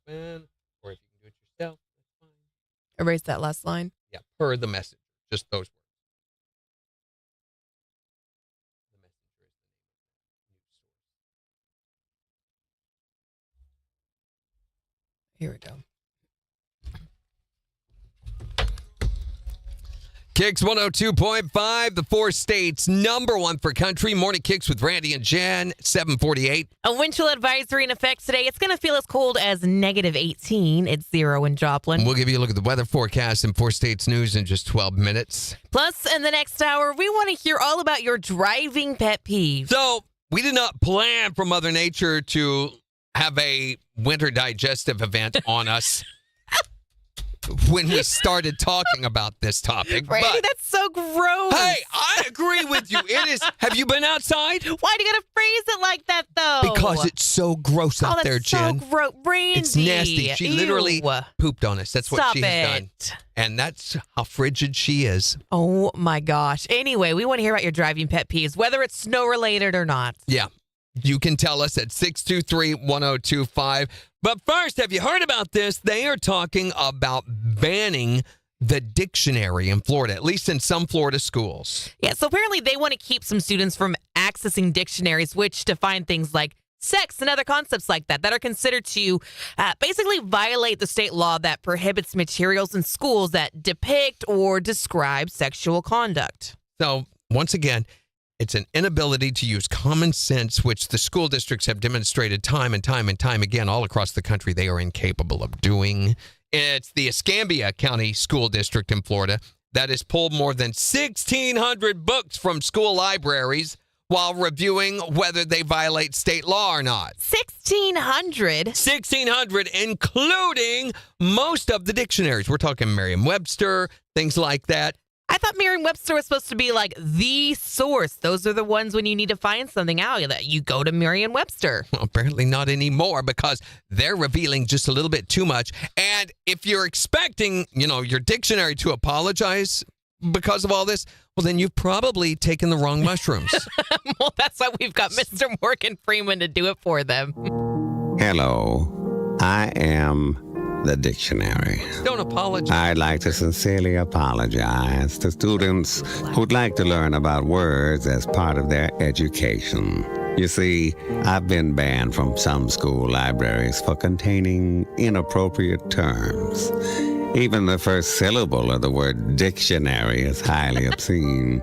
it open, or if you can do it yourself, that's fine. Erase that last line? Yeah, per the message. Just those words. The messenger is the news source. Here we go. KIX 102.5, the 4 states, #1 for country. Morning KIX with Randy and Jen, 748. A wind chill advisory in effect today. It's going to feel as cold as -18. It's 0 in Joplin. We'll give you a look at the weather forecast and 4 states news in just 12 minutes. Plus, in the next hour, we want to hear all about your driving pet peeves. So, we did not plan for Mother Nature to have a winter digestive event on us when we started talking about this topic. Randy, but, that's so gross. hey, I agree with you. It is. Have you been outside? Why do you got to phrase it like that, though? Because it's so gross out there, Jen. So gross. Randy. It's nasty. She literally Ew. pooped on us. That's what Stop she has done. it. And that's how frigid she is. Oh, my gosh. Anyway, we want to hear about your driving pet peeves, whether it's snow-related or not. Yeah. You can tell us at 623-1025. But first, have you heard about this? They are talking about banning the dictionary in Florida, at least in some Florida schools. Yeah, so apparently they want to keep some students from accessing dictionaries, which define things like sex and other concepts like that are considered to basically violate the state law that prohibits materials in schools that depict or describe sexual conduct. So, once again, it's an inability to use common sense, which the school districts have demonstrated time and time and time again all across the country they are incapable of doing. It's the Escambia County School District in Florida that has pulled more than 1,600 books from school libraries while reviewing whether they violate state law or not. 1,600? 1,600, including most of the dictionaries. We're talking Merriam-Webster, things like that. I thought Merriam-Webster was supposed to be like the source. Those are the ones when you need to find something out that you go to Merriam-Webster. Well, apparently not anymore because they're revealing just a little bit too much. And if you're expecting, your dictionary to apologize because of all this, well, then you've probably taken the wrong mushrooms. Well, that's why we've got Mr. Morgan Freeman to do it for them. Hello, I am the dictionary. Don't apologize. I'd like to sincerely apologize to students who'd like to learn about words as part of their education. You see, I've been banned from some school libraries for containing inappropriate terms. Even the first syllable of the word dictionary is highly obscene.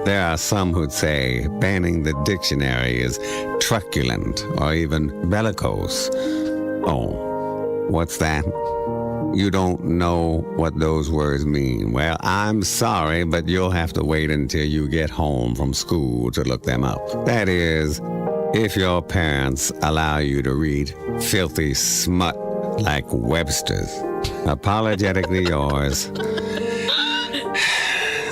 There are some who'd say banning the dictionary is truculent or even bellicose. Oh, what's that? You don't know what those words mean. Well, I'm sorry, but you'll have to wait until you get home from school to look them up. That is, if your parents allow you to read filthy smut like Webster's. Apologetically yours,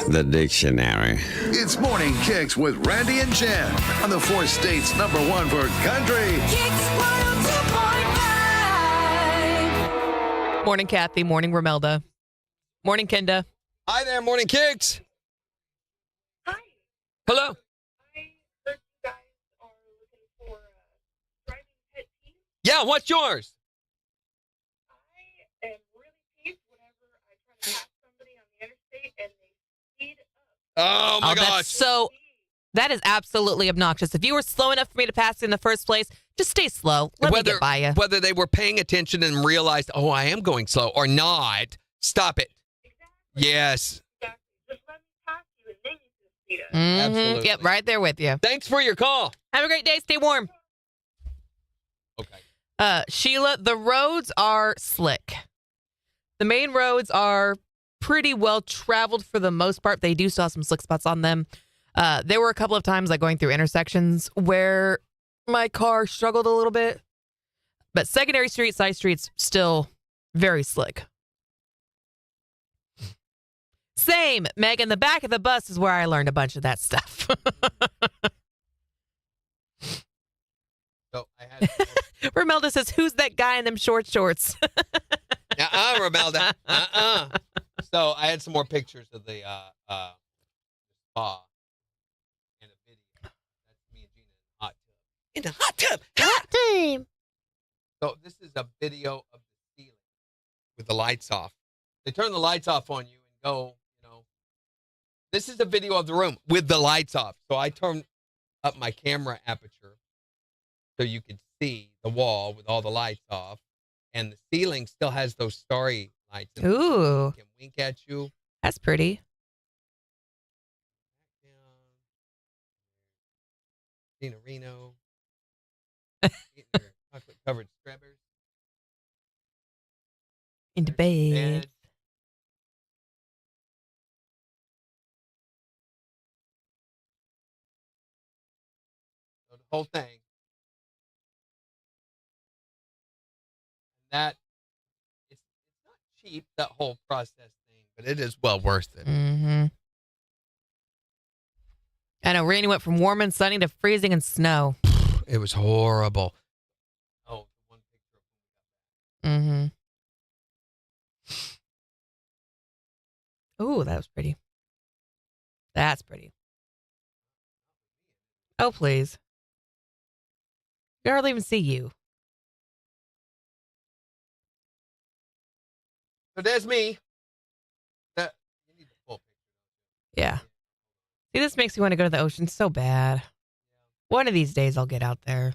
the dictionary. It's Morning Kicks with Randy and Jen on the 4 states #1 for country. KIX 102.5. Morning, Kathy. Morning, Romelda. Morning, Kenda. Hi there, Morning Kicks. Hi. Hello. I heard you guys are looking for driving pet peeves. Yeah, what's yours? I am really peeved whenever I try to pass somebody on the interstate and they speed up. Oh, my gosh. That is absolutely obnoxious. If you were slow enough for me to pass in the first place, just stay slow. Let me get by you. Whether they were paying attention and realized, oh, I am going slow or not, stop it. Exactly. Yes. Exactly. Just let me pass you and then you can speed up. Absolutely. Yep, right there with you. Thanks for your call. Have a great day. Stay warm. Okay. Sheila, the roads are slick. The main roads are pretty well traveled for the most part. They do still have some slick spots on them. There were a couple of times like going through intersections where my car struggled a little bit. But secondary streets, side streets, still very slick. Same. Megan, the back of the bus is where I learned a bunch of that stuff. So I had Romelda says, who's that guy in them short shorts? Romelda. So I had some more pictures of the spa and a video. That's me and Gina in the hot tub. In the hot tub. Team. So this is a video of the ceiling with the lights off. They turn the lights off on you and go, This is a video of the room with the lights off. So I turned up my camera aperture so you could see the wall with all the lights off. And the ceiling still has those starry lights. In Ooh. it. Can wink at you. That's pretty. Gina Reno. Eating her chocolate-covered strawberries. Into bed. Bed. So the whole thing. That it's not cheap, that whole process thing, but it is well worth it. Mm-hmm. I know. Randy went from warm and sunny to freezing and snow. It was horrible. Oh, one picture of Mm-hmm. Ooh, that was pretty. That's pretty. Oh, please. I hardly even see you. So there's me. You need the full picture. Yeah. See, this makes me want to go to the ocean so bad. One of these days I'll get out there.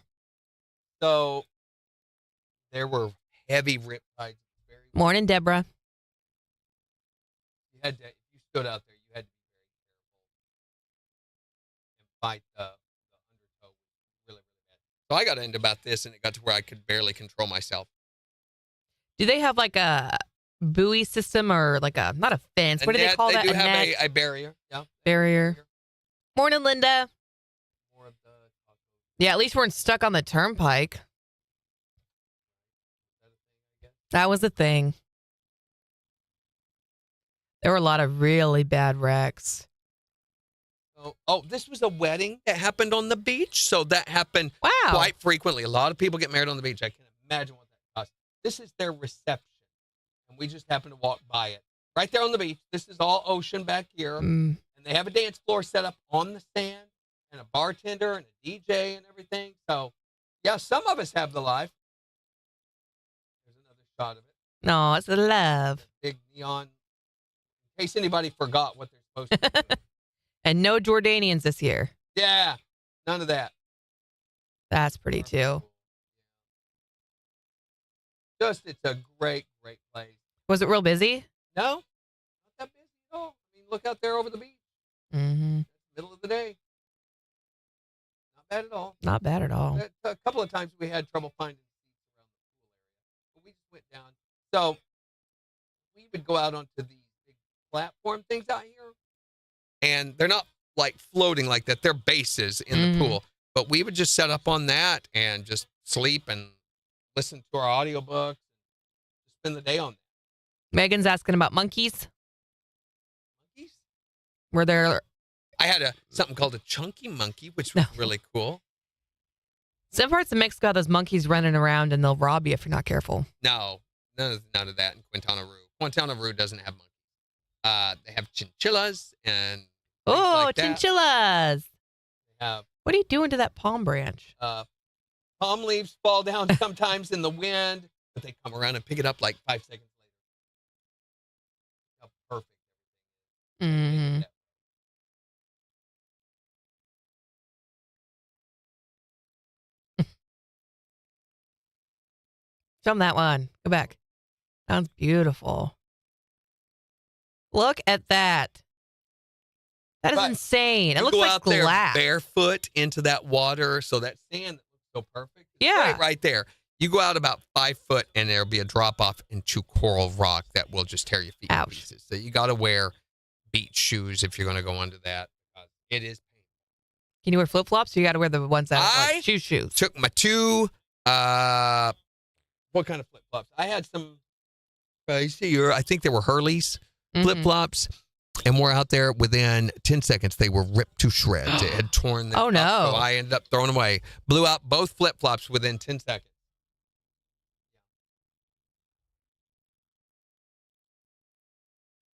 So there were heavy rip tides. Morning, Deborah. You had to, if you stood out there, you had to be very careful and fight the undertow really, really bad. So I got into about this, and it got to where I could barely control myself. Do they have like a buoy system or like a, not a fence, what do they call that? They do A have net? a barrier. Yeah. Barrier. Morning, Linda. More of the Yeah, at least we weren't stuck on the turnpike. That was the thing. There were a lot of really bad wrecks. Oh, this was a wedding that happened on the beach. So that happened quite frequently. A lot of people get married on the beach. I can imagine what that costs. This is their reception. And we just happened to walk by it. Right there on the beach. This is all ocean back here. And they have a dance floor set up on the sand and a bartender and a DJ and everything. So, yeah, some of us have the life. There's another shot of it. No, it's the love. Big neon. In case anybody forgot what they're supposed to do. And no Jordanians this year. Yeah, none of that. That's pretty too. Just, it's a great, great place. Was it real busy? No, not that busy at all. I mean, look out there over the beach. Mm-hmm. Middle of the day. Not bad at all. Not bad at all. A couple of times we had trouble finding seats around the pool area, but we just went down. So we would go out onto these big platform things out here, and they're not like floating like that. They're bases in the pool, but we would just set up on that and just sleep and listen to our audiobooks, spend the day on that. Megan's asking about monkeys. Monkeys? Were there? I had something called a chunky monkey, which was really cool. Some parts of Mexico have those monkeys running around and they'll rob you if you're not careful. No, none of that in Quintana Roo. Quintana Roo doesn't have monkeys. They have chinchillas and like chinchillas. They have, what are you doing to that palm branch? palm leaves fall down sometimes in the wind, but they come around and pick it up like 5 seconds later. How perfect everything is. Show them that one. Go back. Sounds beautiful. Look at that. That is insane. It looks go like out glass. there barefoot into that water, so that sand that looks so perfect. Yeah. Right there. You go out about 5 foot, and there'll be a drop off into coral rock that will just tear your feet to pieces. So you got to wear beach shoes if you're going to go under that. It is painful. Can you wear flip flops? Or you got to wear the ones that are like shoes. Took my two. What kind of flip flops? I had some. I think they were Hurley's flip flops. And we're out there within 10 seconds, they were ripped to shreds. It had torn them Oh, no. up, so I ended up throwing them away. Blew out both flip-flops within 10 seconds.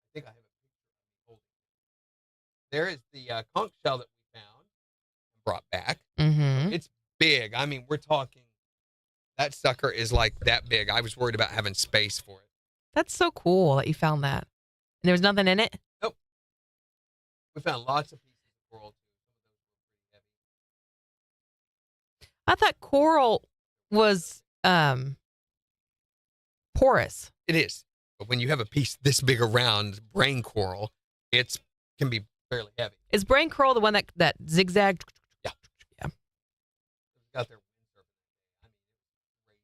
I think I have a picture of me holding it. There is the conch shell that we found and brought back. Mm-hmm. It's big. I mean, we're talking, that sucker is like that big. I was worried about having space for it. That's so cool that you found that. And there was nothing in it? Nope. We found lots of pieces of coral, too. Some of those were pretty heavy. I thought coral was porous. It is. But when you have a piece this big around brain coral, it can be fairly heavy. Is brain coral the one that zigzagged? Yeah. Yeah. Got their windsurfing. I mean, it was crazy.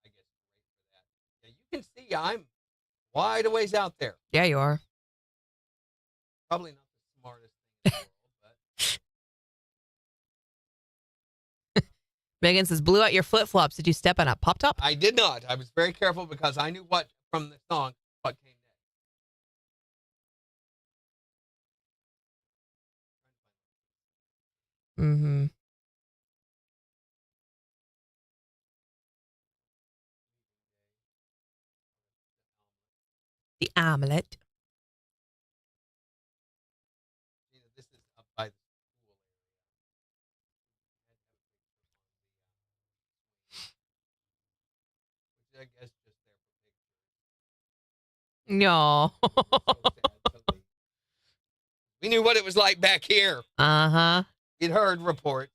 I guess great for that. Yeah, you can see I'm wide a ways out there. Yeah, you are. Probably not the smartest thing in the world, but Megan says, blew out your flip-flops. Did you step on a pop-top? I did not. I was very careful because I knew what, from the song, what came next. Mm-hmm. The omelet. This is up by the school area. Which I guess just there for pictures. No. So sad. We knew what it was like back here. Uh-huh. We'd heard reports.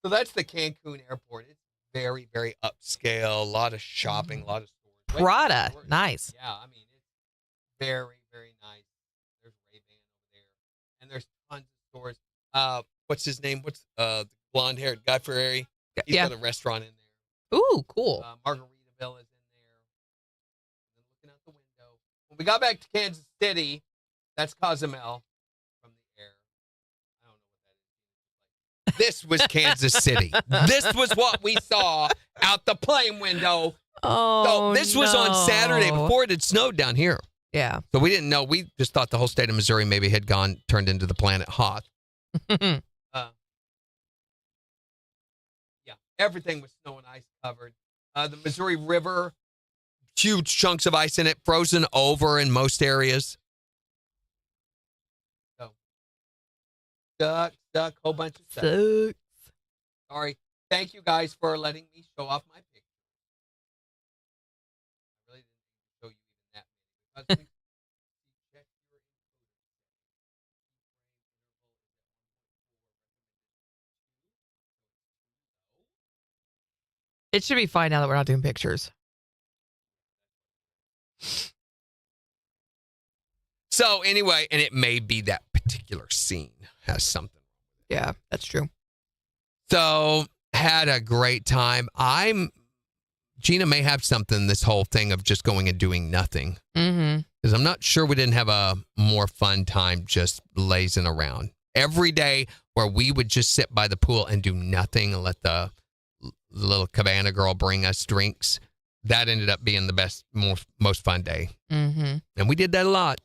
So that's the Cancun airport. It's very, very upscale. A lot of shopping, a lot of stores. Prada. Nice. Yeah, I mean, it's very, very nice. There's Ray-Ban over there. And there's tons of stores. What's his name? What's the blonde-haired Guy Fieri? He's got a restaurant in there. Ooh, cool. Margaritaville is in there. And looking out the window. When we got back to Kansas City, that's Cozumel from the air. I don't know what that is. This was Kansas City. This was what we saw out the plane window. Oh, so this was on Saturday before it had snowed down here. Yeah. So we didn't know. We just thought the whole state of Missouri maybe had turned into the planet Hoth. Yeah, everything was snow and ice covered. The Missouri River, huge chunks of ice in it, frozen over in most areas. So, stuck, whole bunch of stuff. Sucks. Sorry. Thank you guys for letting me show off my picture. I really didn't show you even that many because It should be fine now that we're not doing pictures. So anyway, and it may be that particular scene has something. Yeah, that's true. So had a great time. Gina may have something, this whole thing of just going and doing nothing. Mm-hmm. Because I'm not sure we didn't have a more fun time just lazing around. Every day where we would just sit by the pool and do nothing and let the little cabana girl bring us drinks, that ended up being the best, most fun day. Mm-hmm. And we did that a lot.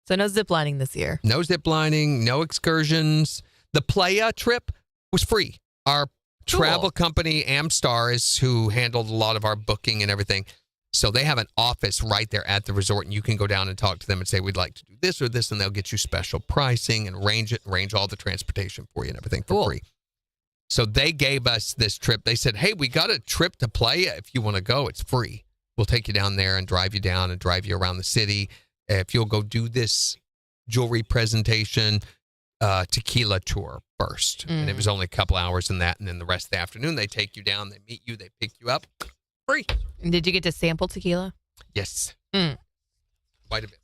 So no zip lining this year. No zip lining, no excursions. The Playa trip was free. Our travel company, Amstar, is who handled a lot of our booking and everything. So they have an office right there at the resort, and you can go down and talk to them and say, we'd like to do this or this, and they'll get you special pricing and arrange all the transportation for you and everything for free. So they gave us this trip. They said, hey, we got a trip to Playa. If you want to go, it's free. We'll take you down there and drive you down and drive you around the city. If you'll go do this jewelry presentation, tequila tour first. And it was only a couple hours in that. And then the rest of the afternoon, they take you down, they meet you, they pick you up. Free. And did you get to sample tequila? Yes. Quite a bit.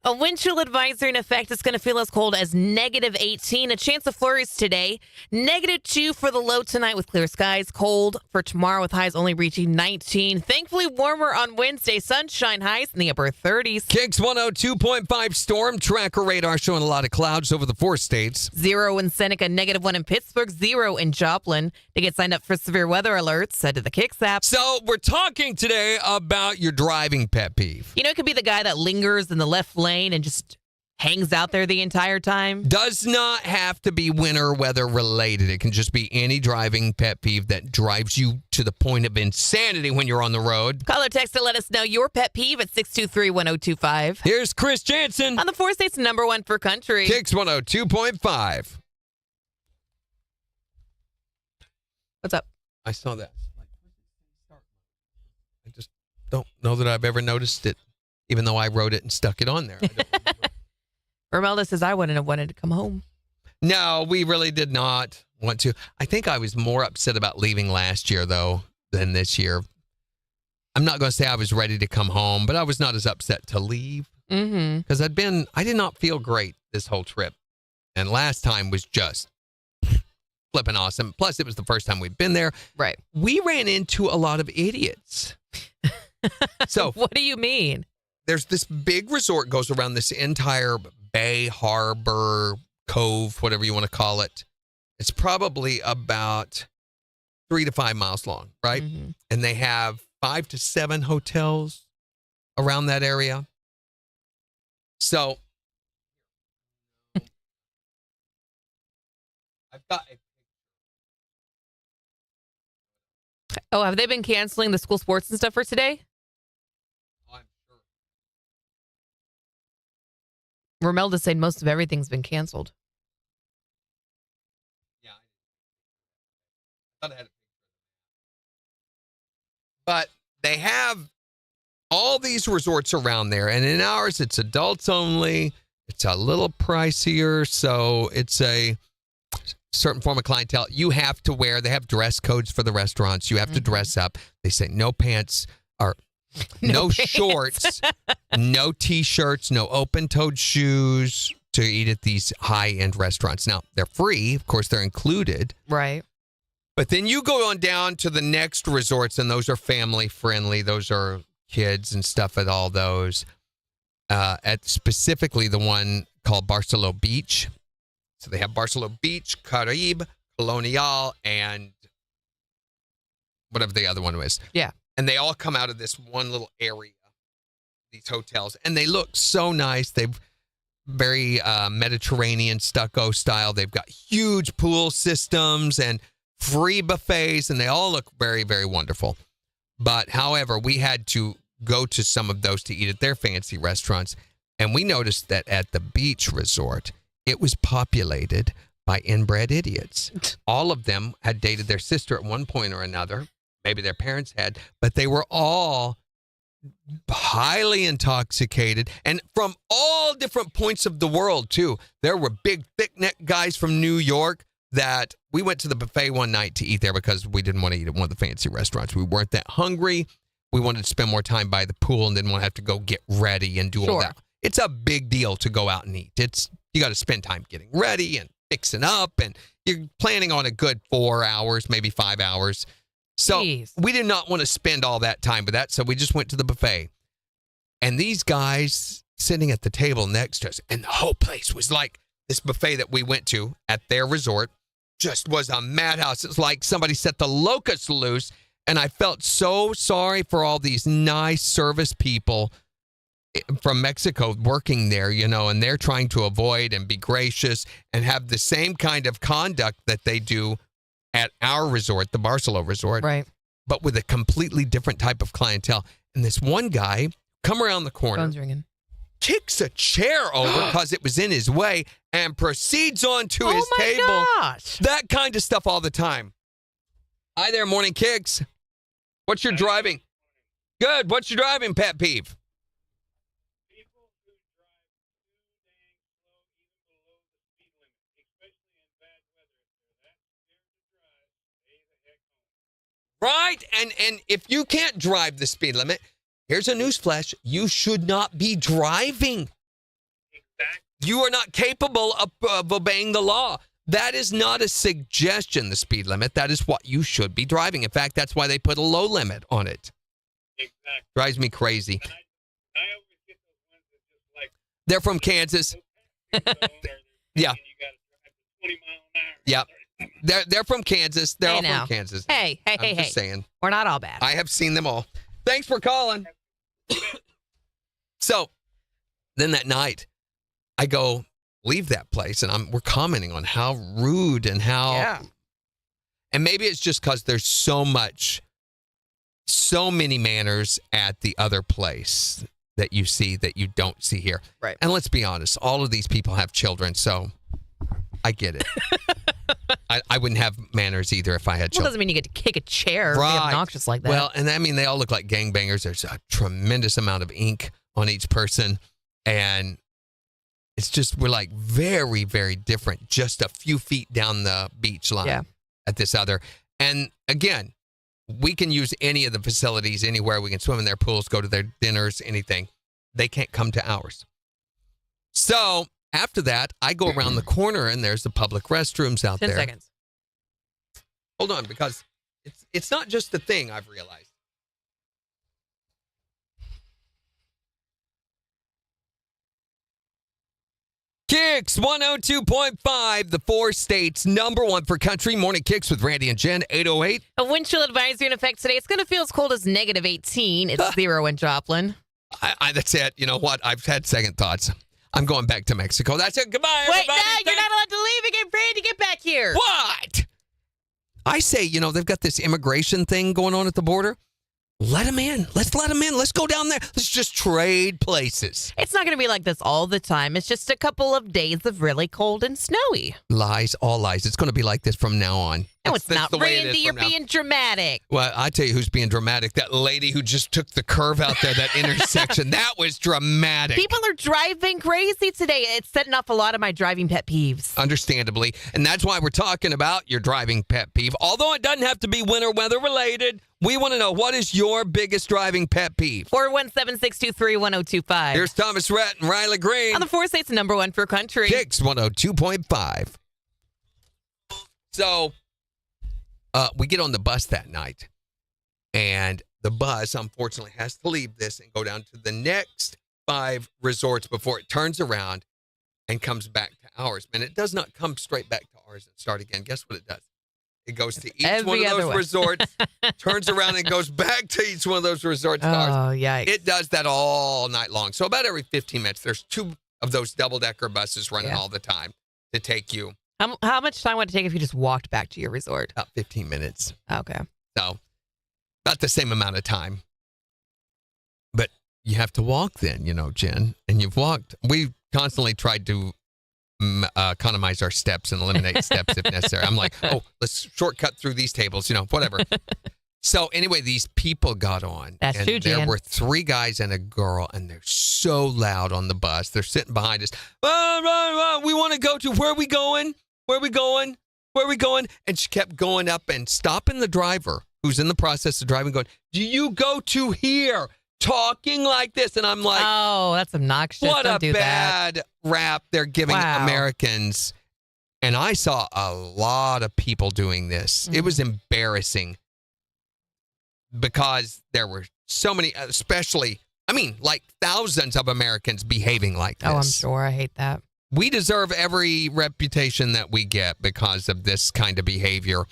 A wind chill advisory in effect. It's going to feel as cold as negative 18. A chance of flurries today. Negative 2 for the low tonight with clear skies. Cold for tomorrow with highs only reaching 19. Thankfully warmer on Wednesday. Sunshine highs in the upper 30s. KIX 102.5 storm tracker radar showing a lot of clouds over the 4 states. 0 in Seneca, negative 1 in Pittsburgh, 0 in Joplin. To get signed up for severe weather alerts, head to the KIX app. So we're talking today about your driving pet peeve. You know, it could be the guy that lingers in the left lane and just hangs out there the entire time. Does not have to be winter weather related. It can just be any driving pet peeve that drives you to the point of insanity when you're on the road. Call or text to let us know your pet peeve at 623-1025. Here's Chris Jansen on the 4 states number 1 for country. KIX 102.5. What's up? I saw that. I just don't know that I've ever noticed it, even though I wrote it and stuck it on there. Romelda says I wouldn't have wanted to come home. No, we really did not want to. I think I was more upset about leaving last year, though, than this year. I'm not going to say I was ready to come home, but I was not as upset to leave. Because I did not feel great this whole trip. And last time was just flipping awesome. Plus, it was the first time we'd been there. Right. We ran into a lot of idiots. So what do you mean? There's this big resort goes around this entire bay, harbor, cove, whatever you want to call it. It's probably about 3 to 5 miles long, right? And they have 5 to 7 hotels around that area. So I've got a Oh, have they been canceling the school sports and stuff for today? I'm sure. Romelda's saying most of everything's been canceled. Yeah. I thought I had a picture. But they have all these resorts around there, and in ours, it's adults only. It's a little pricier, so it's a certain form of clientele. You have to wear, they have dress codes for the restaurants. You have to dress up. They say no pants or no shorts, no T-shirts, no open-toed shoes to eat at these high-end restaurants. Now, they're free. Of course, they're included. Right. But then you go on down to the next resorts, and those are family-friendly. Those are kids and stuff at all those. At specifically the one called Barcelona Beach. So they have Barcelona Beach, Caribe, Colonial, and whatever the other one was. Yeah. And they all come out of this one little area, these hotels. And they look so nice. They've very Mediterranean stucco style. They've got huge pool systems and free buffets, and they all look very, very wonderful. But, however, we had to go to some of those to eat at their fancy restaurants. And we noticed that at the beach resort, it was populated by inbred idiots. All of them had dated their sister at one point or another. Maybe their parents had, but they were all highly intoxicated, and from all different points of the world, too. There were big, thick-necked guys from New York that we went to the buffet one night to eat there because we didn't want to eat at one of the fancy restaurants. We weren't that hungry. We wanted to spend more time by the pool and didn't want to have to go get ready and do all that. It's a big deal to go out and eat. You got to spend time getting ready and fixing up, and you're planning on a good 4 hours, maybe 5 hours. So we did not want to spend all that time with that, so we just went to the buffet. And these guys sitting at the table next to us, and the whole place was like this buffet that we went to at their resort just was a madhouse. It's like somebody set the locusts loose, and I felt so sorry for all these nice service people from Mexico working there, and they're trying to avoid and be gracious and have the same kind of conduct that they do at our resort, the Barcelo Resort, right? But with a completely different type of clientele. And this one guy come around the corner, phone's ringing, kicks a chair over because it was in his way, and proceeds on to his table. Gosh. That kind of stuff all the time. Hi there, Morning Kicks. What's your driving? Good. What's your driving pet peeve? Right? And if you can't drive the speed limit, here's a newsflash. You should not be driving. Exactly. You are not capable of obeying the law. That is not a suggestion, the speed limit. That is what you should be driving. In fact, that's why they put a low limit on it. Exactly. Drives me crazy. And I always get those ones that just like... They're from Kansas. Yeah. Yeah. They're from Kansas. They're all from Kansas. Hey. I'm just saying. We're not all bad. I have seen them all. Thanks for calling. So then that night, I go leave that place, and we're commenting on how rude and how... Yeah. And maybe it's just because there's so many manners at the other place that you see that you don't see here. Right. And let's be honest, all of these people have children, so I get it. I wouldn't have manners either if I had children. Well, doesn't mean you get to kick a chair or be obnoxious like that. Well, and I mean, they all look like gangbangers. There's a tremendous amount of ink on each person. And it's just, we're like very, very different, just a few feet down the beach line at this other. And again, we can use any of the facilities anywhere. We can swim in their pools, go to their dinners, anything. They can't come to ours. So after that, I go around the corner, and there's the public restrooms out 10 there. 10 seconds. Hold on, because it's not just a thing, I've realized. KIX 102.5, the 4 states #1 for country. Morning Kicks with Randy and Jen, 808. A wind chill advisory in effect today. It's going to feel as cold as -18. It's 0 in Joplin. That's it. You know what? I've had second thoughts. I'm going back to Mexico. That's it. Goodbye, Wait, everybody. no, you're not allowed to leave again. Randy, get back here. What? I say, they've got this immigration thing going on at the border. Let them in. Let's let them in. Let's go down there. Let's just trade places. It's not going to be like this all the time. It's just a couple of days of really cold and snowy. Lies, all lies. It's going to be like this from now on. No, it's not. The way it Randy, is you're from now. being dramatic. Well, I tell you who's being dramatic. That lady who just took the curve out there, that intersection. That was dramatic. People are driving crazy today. It's setting off a lot of my driving pet peeves. Understandably. And that's why we're talking about your driving pet peeve. Although it doesn't have to be winter weather related. We want to know, what is your biggest driving pet peeve? 417-623-1025. Here's Thomas Rhett and Riley Green. On the 4 states #1 for country. KIX 102.5. So, we get on the bus that night, and the bus, unfortunately, has to leave this and go down to the next 5 resorts before it turns around and comes back to ours. And it does not come straight back to ours and start again. Guess what it does? It goes to each one of those resorts, turns around and goes back to each one of those resorts. Oh, yikes. It does that all night long. So about every 15 minutes, there's 2 of those double-decker buses running all the time to take you. How much time would it take if you just walked back to your resort? About 15 minutes. Okay. So about the same amount of time. But you have to walk then, Jen. And you've walked. We've constantly tried to economize our steps and eliminate steps if necessary. I'm like, let's shortcut through these tables, whatever. So anyway, these people got on. That's and true, there Jan. were 3 guys and a girl, and they're so loud on the bus. They're sitting behind us. We want to go to, where are we going? Where are we going? Where are we going? And she kept going up and stopping the driver, who's in the process of driving, going, do you go to here? Talking like this. And I'm like, Oh, that's obnoxious. what Don't a do that. bad rap they're giving Wow. Americans. And I saw a lot of people doing this. It was embarrassing because there were so many, especially, like thousands of Americans behaving like this. Oh, I'm sure. I hate that. We deserve every reputation that we get because of this kind of behavior.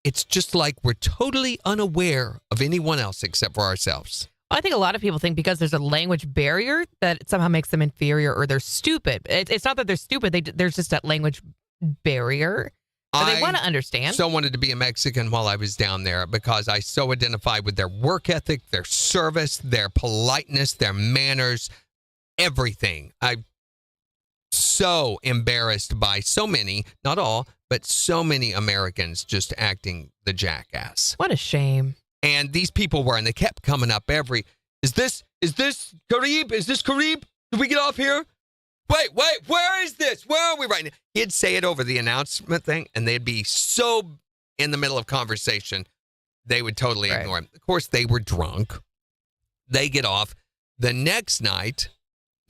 It's just like we're totally unaware of anyone else except for ourselves. I think a lot of people think because there's a language barrier that it somehow makes them inferior or they're stupid. It's not that they're stupid. There's just that language barrier. But they want to understand. So wanted to be a Mexican while I was down there because I so identified with their work ethic, their service, their politeness, their manners, everything. I'm so embarrassed by so many, not all, but so many Americans just acting the jackass. What a shame. And these people were, and they kept coming up is this Carib? Is this Carib? Did we get off here? Wait, where is this? Where are we right now? He'd say it over the announcement thing, and they'd be so in the middle of conversation, they would totally ignore him. Of course, they were drunk. They get off. The next night,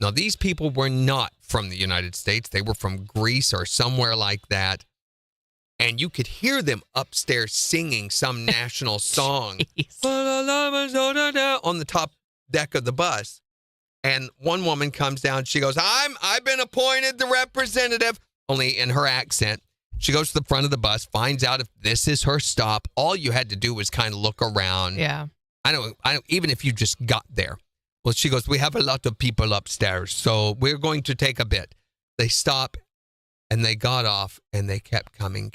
now these people were not from the United States. They were from Greece or somewhere like that. And you could hear them upstairs singing some national song on the top deck of the bus. And one woman comes down. She goes, I've been appointed the representative, only in her accent. She goes to the front of the bus, finds out if this is her stop. All you had to do was kind of look around. Yeah. I don't, even if you just got there. Well, she goes, we have a lot of people upstairs, so we're going to take a bit. They stop. And they got off, and they kept coming.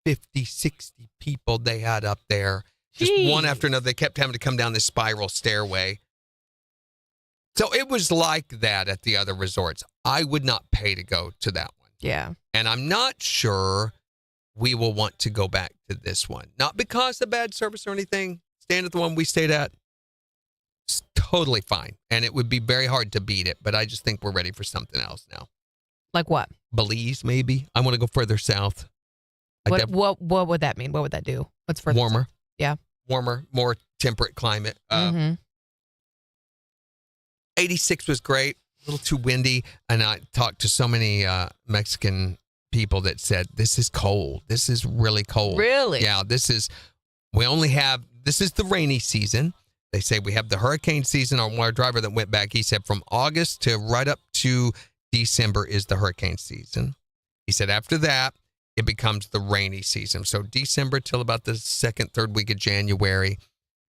50, 60 people they had up there. Just one after another. They kept having to come down this spiral stairway. So it was like that at the other resorts. I would not pay to go to that one. Yeah. And I'm not sure we will want to go back to this one. Not because of bad service or anything. Staying at the one we stayed at, it's totally fine. And it would be very hard to beat it, but I just think we're ready for something else now. Like what? Belize, maybe. I want to go further south. What would that mean? What would that do? What's further? Warmer. South? Yeah. Warmer, more temperate climate. 86 was great. A little too windy. And I talked to so many Mexican people that said, this is cold. This is really cold. Really? Yeah, this is the rainy season. They say we have the hurricane season. Our driver that went back, he said from August to right up to December is the hurricane season. He said after that, it becomes the rainy season. So December till about the second, third week of January.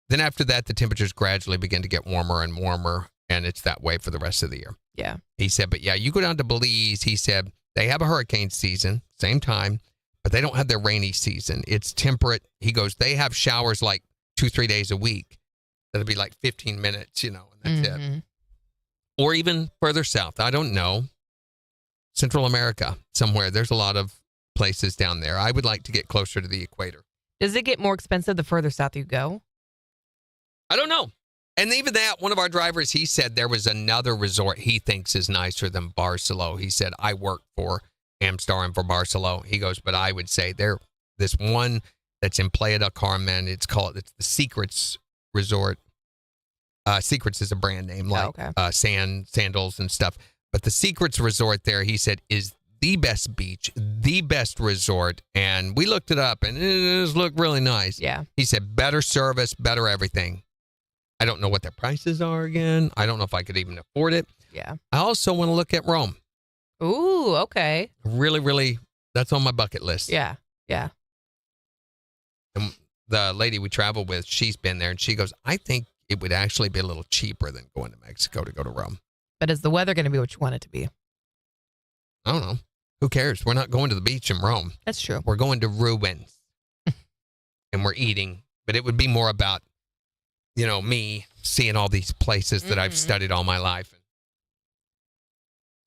Then after that, the temperatures gradually begin to get warmer and warmer, and it's that way for the rest of the year. Yeah. He said, but yeah, you go down to Belize, he said, they have a hurricane season, same time, but they don't have their rainy season. It's temperate. He goes, they have showers like 2-3 days a week. That'll be like 15 minutes, and that's it. Or even further south. I don't know. Central America, somewhere. There's a lot of places down there. I would like to get closer to the equator. Does it get more expensive the further south you go? I don't know. And even that, one of our drivers, he said there was another resort he thinks is nicer than Barcelona. He said, I work for Amstar and for Barcelona. He goes, but I would say this one that's in Playa del Carmen, it's the Secrets Resort. Secrets is a brand name, like sandals and stuff. But the Secrets Resort there, he said, is the best beach, the best resort. And we looked it up, and it does look really nice. Yeah. He said, better service, better everything. I don't know what their prices are again. I don't know if I could even afford it. Yeah. I also want to look at Rome. Ooh, okay. Really, really, that's on my bucket list. Yeah. Yeah. And the lady we travel with, she's been there, and she goes, I think it would actually be a little cheaper than going to Mexico to go to Rome. But is the weather going to be what you want it to be? I don't know. Who cares? We're not going to the beach in Rome. That's true. We're going to ruins. And we're eating. But it would be more about, me seeing all these places that I've studied all my life.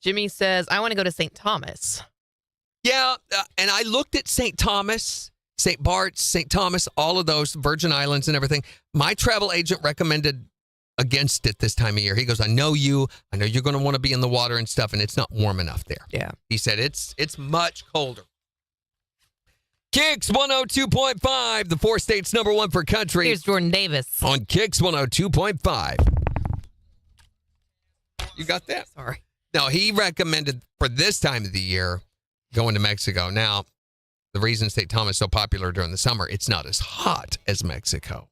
Jimmy says, I want to go to St. Thomas. Yeah, and I looked at St. Thomas. St. Bart's, St. Thomas, all of those, Virgin Islands and everything. My travel agent recommended against it this time of year. He goes, I know you're going to want to be in the water and stuff, and it's not warm enough there. Yeah. He said it's much colder. KIX 102.5, the 4 states number 1 for country. Here's Jordan Davis. On KIX 102.5. You got that? Sorry. No, he recommended for this time of the year going to Mexico. Now, the reason St. Thomas is so popular during the summer, it's not as hot as Mexico.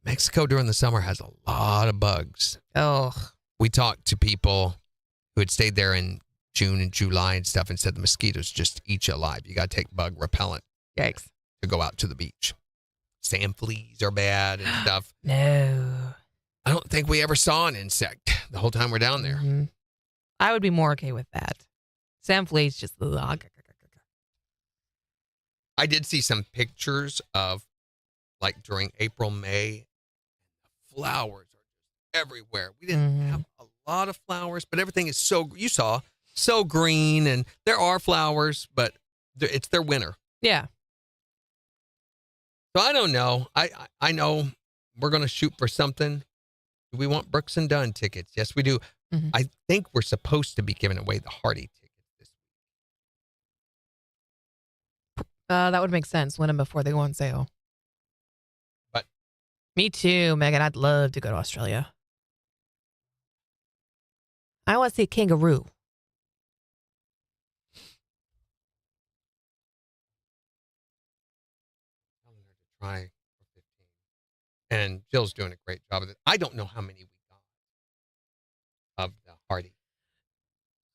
Mexico during the summer has a lot of bugs. Oh. We talked to people who had stayed there in June and July and stuff and said the mosquitoes just eat you alive. You got to take bug repellent. Yikes. To go out to the beach. Sand fleas are bad and stuff. No. I don't think we ever saw an insect the whole time we're down there. Mm-hmm. I would be more okay with that. Sand fleas just... I did see some pictures of, like, during April, May, flowers are just everywhere. We didn't have a lot of flowers, but everything is so green, and there are flowers, but it's their winter. Yeah. So I don't know. I know we're going to shoot for something. Do we want Brooks and Dunn tickets? Yes, we do. Mm-hmm. I think we're supposed to be giving away the Hardy tickets this week. That would make sense. Win them before they go on sale. But me too, Megan. I'd love to go to Australia. I want to see a kangaroo. Try for 15. And Jill's doing a great job of it. I don't know how many we got of the Hardy.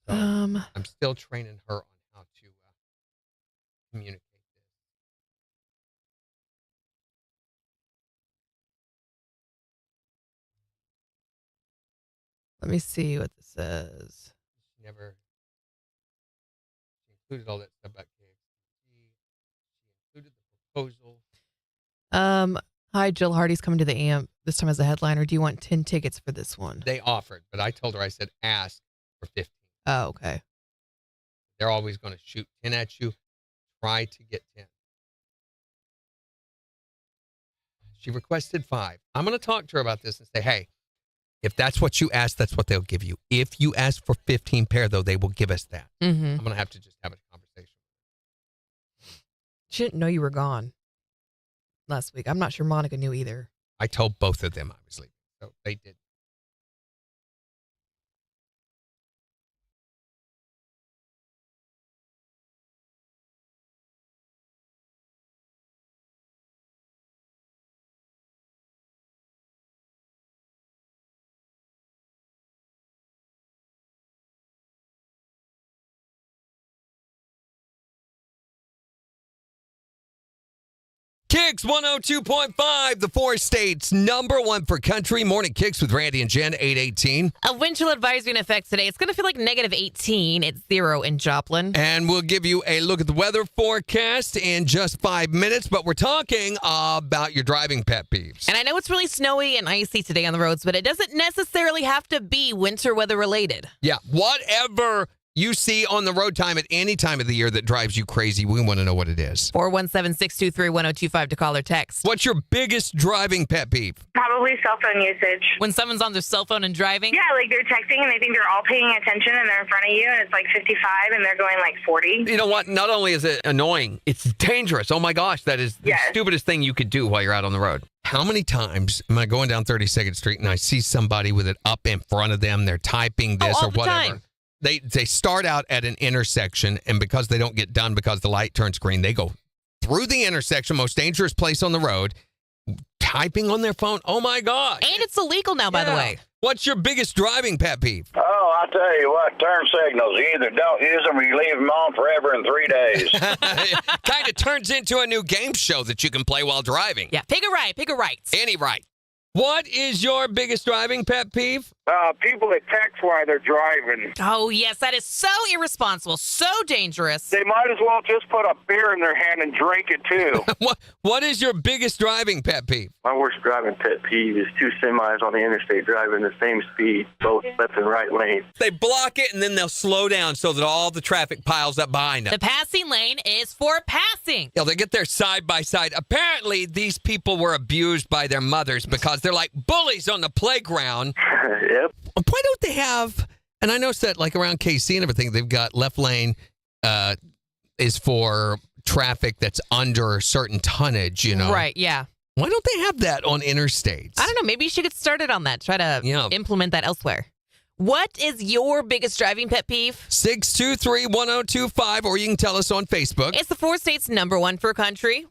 So I'm still training her on how to communicate this. Let me see what this says. She included all that stuff about KIX. She included the proposal. Hi, Jill Hardy's coming to the AMP this time as a headliner. Do you want 10 tickets for this one? They offered, but I told her, I said, ask for 15. Oh, okay. They're always going to shoot 10 at you. Try to get 10. She requested 5. I'm going to talk to her about this and say, hey, if that's what you ask, that's what they'll give you. If you ask for 15 pair, though, they will give us that. Mm-hmm. I'm going to have to just have a conversation. She didn't know you were gone last week. I'm not sure Monica knew either. I told both of them I was leaving, so they did. KIX 102.5, the 4 states number 1 for country. Morning KIX with Randy and Jen, 818. A wind chill advisory in effect today. It's going to feel like negative 18. It's 0 in Joplin. And we'll give you a look at the weather forecast in just 5 minutes, but we're talking about your driving pet peeves. And I know it's really snowy and icy today on the roads, but it doesn't necessarily have to be winter weather related. Yeah, whatever you see on the road time at any time of the year that drives you crazy, we want to know what it is. 417-623-1025 to call or text. What's your biggest driving pet peeve? Probably cell phone usage. When someone's on their cell phone and driving? Yeah, like they're texting and they think they're all paying attention and they're in front of you and it's like 55 and they're going like 40. You know what? Not only is it annoying, it's dangerous. Oh my gosh, that is the stupidest thing you could do while you're out on the road. How many times am I going down 32nd Street and I see somebody with it up in front of them, they're typing this all or the whatever. time. They start out at an intersection, and because they don't get done because the light turns green, they go through the intersection, most dangerous place on the road, typing on their phone. Oh, my gosh. And it's illegal now, by the way. What's your biggest driving pet peeve? Oh, I tell you what, turn signals. You either don't use them or you leave them on forever in 3 days. Kind of turns into a new game show that you can play while driving. Yeah, pick a right, pick a right. Any right. What is your biggest driving pet peeve? People that text while they're driving. Oh, yes, that is so irresponsible, so dangerous. They might as well just put a beer in their hand and drink it, too. What is your biggest driving pet peeve? My worst driving pet peeve is two semis on the interstate driving the same speed, both left and right lanes. They block it, and then they'll slow down so that all the traffic piles up behind them. The passing lane is for passing. They get there side by side. Apparently, these people were abused by their mothers because they're like bullies on the playground. Yep. Why don't they have, and I noticed that like around KC and everything, they've got left lane is for traffic that's under a certain tonnage, you know? Right, yeah. Why don't they have that on interstates? I don't know. Maybe you should get started on that. Try to implement that elsewhere. What is your biggest driving pet peeve? 623-1025, or you can tell us on Facebook. It's the 4 states #1 for country.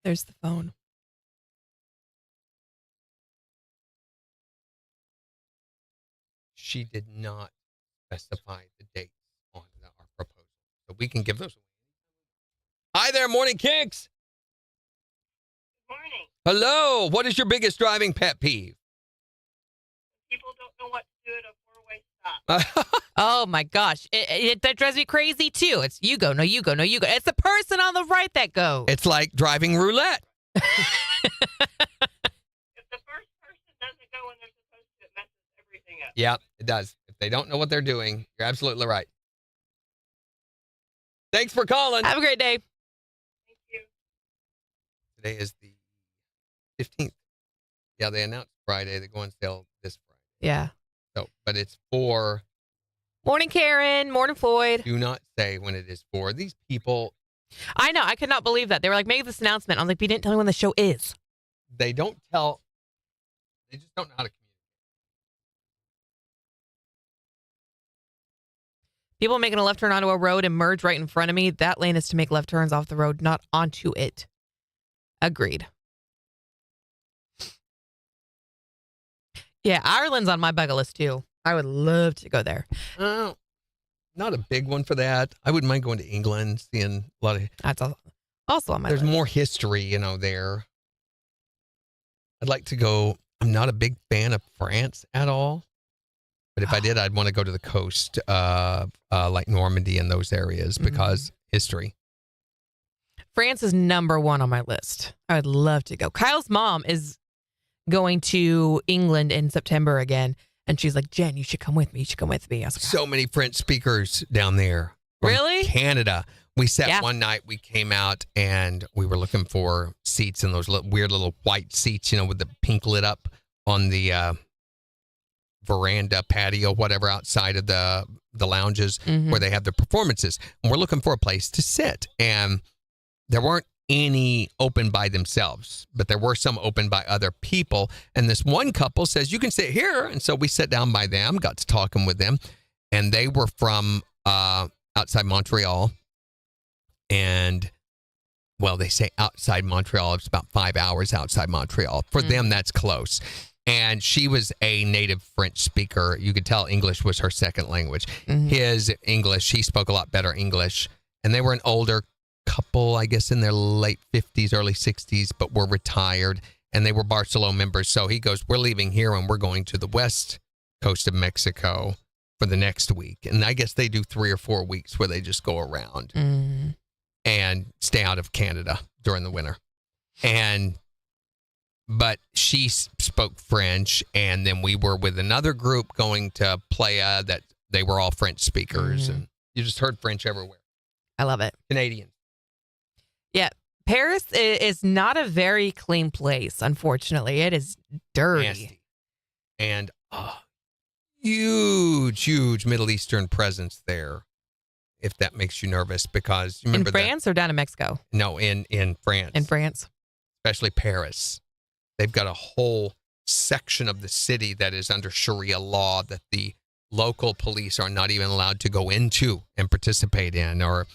There's the phone. She did not specify the dates on our proposal, so we can give those away. Hi there, Morning Kicks. Morning. Hello. What is your biggest driving pet peeve? People don't know what to do at a four-way stop. Oh my gosh. That drives me crazy too. It's you go, no, you go, no, you go. It's the person on the right that goes. It's like driving roulette. If the first person doesn't go when they're supposed to, it messes everything up. Yeah, it does. If they don't know what they're doing, you're absolutely right. Thanks for calling. Have a great day. Thank you. Today is the 15th. Yeah, they announced Friday. They go on sale this Friday. Yeah. So, but it's for. Morning, Karen. Morning, Floyd. Do not say when it is for. These people. I know. I could not believe that. They were like, make this announcement. I was like, but you didn't tell me when the show is. They don't tell. They just don't know how to communicate. People making a left turn onto a road and merge right in front of me. That lane is to make left turns off the road, not onto it. Agreed. Yeah, Ireland's on my bucket list too. I would love to go there. Not a big one for that. I wouldn't mind going to England, seeing a lot of. That's also on my There's list. more history, there. I'd like to go. I'm not a big fan of France at all. But if I did, I'd want to go to the coast, like Normandy and those areas, because history. France is #1 on my list. I would love to go. Kyle's mom is going to England in September again. And she's like, Jen, you should come with me. You should come with me. I was like, So many French speakers down there. From Really? Canada. We sat one night, we came out and we were looking for seats in those weird little white seats, with the pink lit up on the veranda, patio, whatever, outside of the lounges where they have the performances. And we're looking for a place to sit. And there weren't any open by themselves, but there were some open by other people. And this one couple says, you can sit here. And so we sat down by them, got to talking with them. And they were from outside Montreal. And, well, they say outside Montreal. It's about 5 hours outside Montreal. For them, that's close. And she was a native French speaker. You could tell English was her second language. His English, he spoke a lot better English. And they were an older couple, I guess in their late 50s, early 60s, but were retired. And they were Barcelona members. So he goes, we're leaving here and we're going to the west coast of Mexico for the next week. And I guess they do 3 or 4 weeks where they just go around and stay out of Canada during the winter. But she spoke French, and then we were with another group going to Playa that they were all French speakers, and you just heard French everywhere. I love it. Canadian. Yeah. Paris is not a very clean place, unfortunately. It is dirty. Nasty. And huge Middle Eastern presence there, if that makes you nervous, because you remember in France or down in Mexico? No, in France. In France. Especially Paris. They've got a whole section of the city that is under Sharia law that the local police are not even allowed to go into and participate in or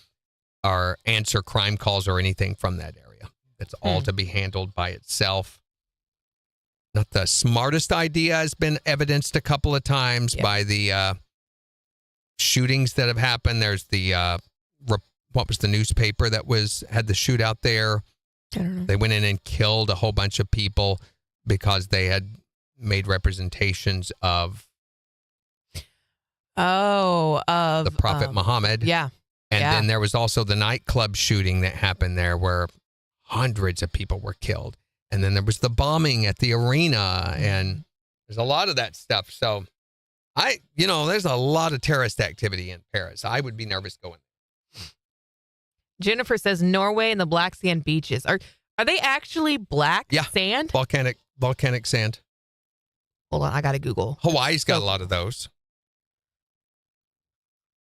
answer crime calls or anything from that area. It's all to be handled by itself. Not the smartest idea, has been evidenced a couple of times by the shootings that have happened. There's the what was the newspaper that had the shootout there? I don't know. They went in and killed a whole bunch of people because they had made representations of the Prophet Muhammad. Yeah. And then there was also the nightclub shooting that happened there where hundreds of people were killed. And then there was the bombing at the arena, and there's a lot of that stuff. So there's a lot of terrorist activity in Paris. I would be nervous going. Jennifer says Norway and the black sand beaches. Are they actually black sand? Volcanic sand. Hold on, I got to Google. Hawaii's got a lot of those.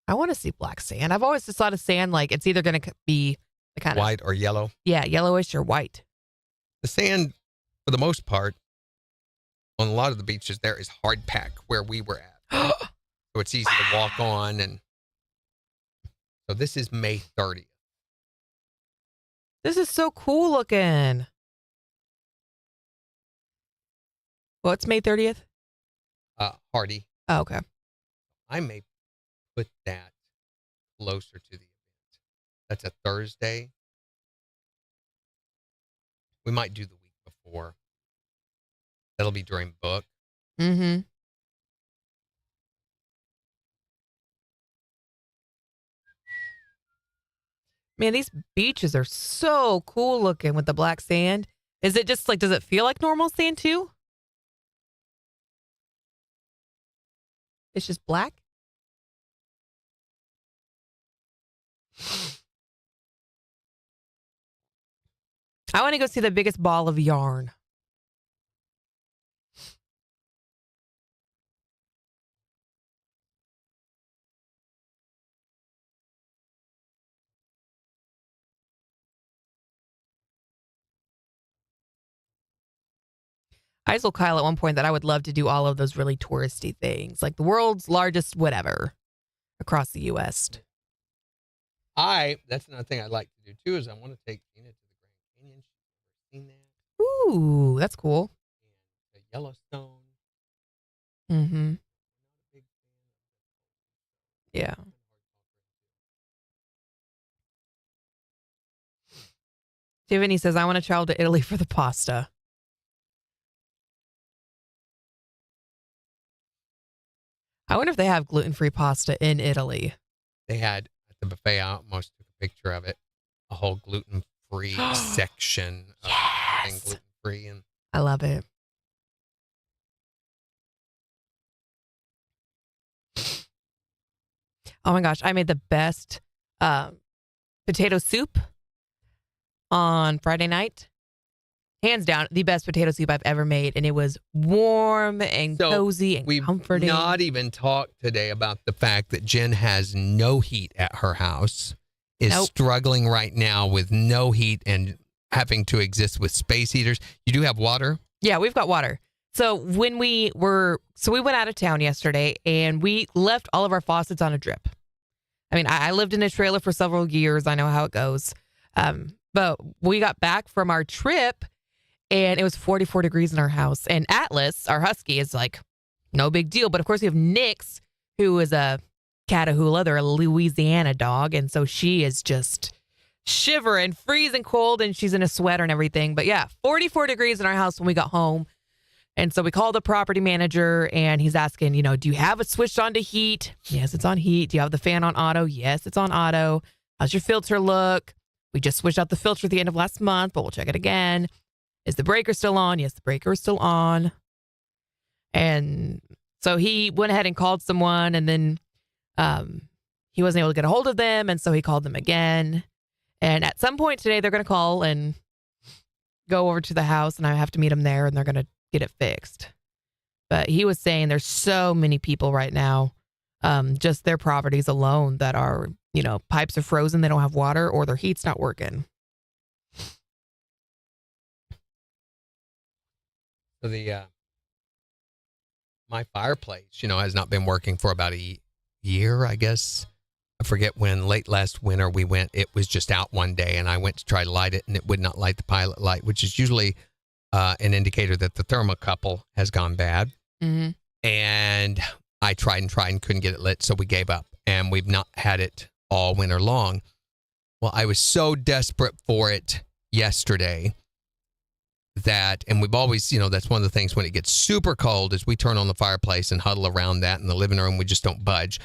I want to see black sand. I've always just thought of sand like it's either going to be the kind of white or yellow. Yeah, yellowish or white. The sand, for the most part, on a lot of the beaches there is hard pack where we were at. So it's easy to walk on. And so this is May 30th. This is so cool looking. What's May 30th? Hardy. Oh, okay. I may put that closer to the event. That's a Thursday. We might do the week before. That'll be during book. Mm-hmm. Man, these beaches are so cool looking with the black sand. Is it just like, does it feel like normal sand too? It's just black? I want to go see the biggest ball of yarn. I told Kyle at one point that I would love to do all of those really touristy things, like the world's largest whatever across the U.S. That's another thing I'd like to do too, is I want to take Tina to the Grand Canyon. She's never seen that. Ooh, that's cool. And the Yellowstone. Mm-hmm. Yeah. Tiffany says, I want to travel to Italy for the pasta. I wonder if they have gluten-free pasta in Italy. They had at the buffet, I almost took a picture of it, a whole gluten-free section of everything gluten-free. And I love it. Oh my gosh, I made the best potato soup on Friday night. Hands down, the best potato soup I've ever made. And it was warm and cozy and comforting. We've not even talked today about the fact that Jen has no heat at her house, is struggling right now with no heat and having to exist with space heaters. You do have water? Yeah, we've got water. So when we went out of town yesterday and we left all of our faucets on a drip. I mean, I lived in a trailer for several years. I know how it goes. But we got back from our trip and it was 44 degrees in our house. And Atlas, our husky, is like, no big deal. But of course, we have Nix, who is a Catahoula. They're a Louisiana dog. And so she is just shivering, freezing cold, and she's in a sweater and everything. But yeah, 44 degrees in our house when we got home. And so we called the property manager and he's asking, do you have it switched on to heat? Yes, it's on heat. Do you have the fan on auto? Yes, it's on auto. How's your filter look? We just switched out the filter at the end of last month, but we'll check it again. Is the breaker still on? Yes, the breaker is still on. And so he went ahead and called someone, and then he wasn't able to get a hold of them. And so he called them again. And at some point today, they're going to call and go over to the house, and I have to meet them there, and they're going to get it fixed. But he was saying there's so many people right now, just their properties alone, that are, pipes are frozen, they don't have water, or their heat's not working. So the my fireplace, has not been working for about a year, I guess. I forget when, late last winter we went, it was just out one day, and I went to try to light it, and it would not light the pilot light, which is usually an indicator that the thermocouple has gone bad. Mm-hmm. And I tried and couldn't get it lit, so we gave up, and we've not had it all winter long. Well, I was so desperate for it yesterday and we've always, that's one of the things when it gets super cold is we turn on the fireplace and huddle around that in the living room. We just don't budge.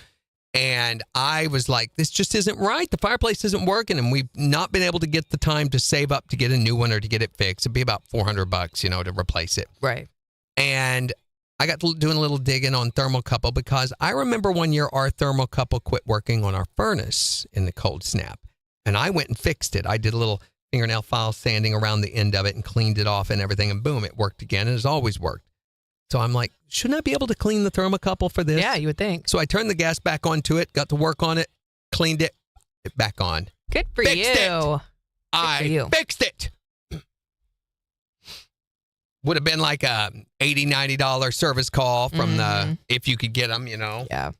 And I was like, this just isn't right. The fireplace isn't working, and we've not been able to get the time to save up to get a new one or to get it fixed. It'd be about $400, to replace it. Right. And I got to doing a little digging on thermocouple because I remember one year our thermocouple quit working on our furnace in the cold snap. And I went and fixed it. I did a little fingernail file sanding around the end of it and cleaned it off and everything. And boom, it worked again. And it's always worked. So I'm like, shouldn't I be able to clean the thermocouple for this? Yeah, you would think. So I turned the gas back onto it, got to work on it, cleaned it back on. Good for Fixed you. It. I fixed it. Would have been like a $80, $90 service call from the, if you could get them, Yeah.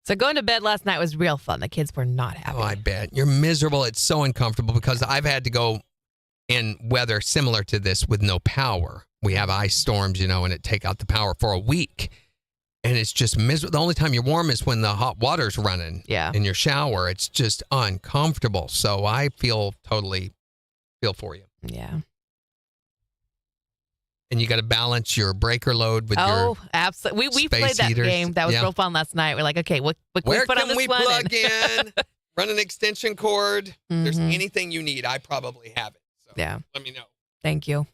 So going to bed last night was real fun. The kids were not happy. Oh, I bet. You're miserable. It's so uncomfortable because I've had to go in weather similar to this with no power. We have ice storms, and it take out the power for a week. And it's just miserable. The only time you're warm is when the hot water's running in your shower. It's just uncomfortable. So I totally feel for you. Yeah. And you got to balance your breaker load with your absolutely. We space played that heaters. game. That was real fun last night. We're like, okay, what can we put on this one? Where can we plug in? Run an extension cord. If there's anything you need, I probably have it. So let me know. Thank you.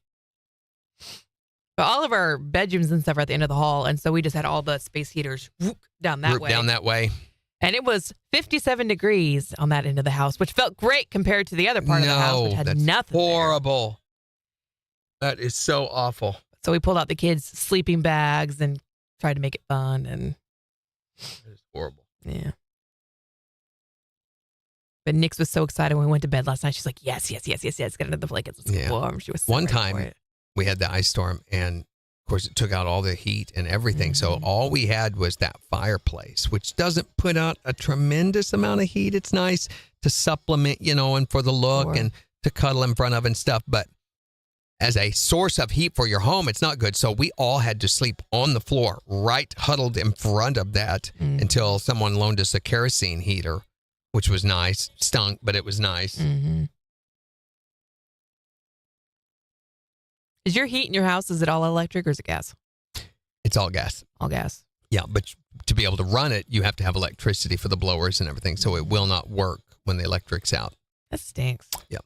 But all of our bedrooms and stuff are at the end of the hall, and so we just had all the space heaters down that way. Down that way. And it was 57 degrees on that end of the house, which felt great compared to the other part of the house, which had that's nothing. Horrible. That is so awful. So we pulled out the kids' sleeping bags and tried to make it fun. And it's horrible. Yeah. But Nix was so excited when we went to bed last night. She's like, yes, get under the blankets. It's warm. She was so One ready for time it. we had the ice storm, and of course it took out all the heat and everything. So all we had was that fireplace, which doesn't put out a tremendous amount of heat. It's nice to supplement, and for the look and to cuddle in front of and stuff. But as a source of heat for your home, it's not good. So we all had to sleep on the floor, right huddled in front of that until someone loaned us a kerosene heater, which was nice. Stunk, but it was nice. Is your heat in your house, is it all electric or is it gas? It's all gas. All gas. Yeah, but to be able to run it, you have to have electricity for the blowers and everything. So it will not work when the electric's out. That stinks. Yeah.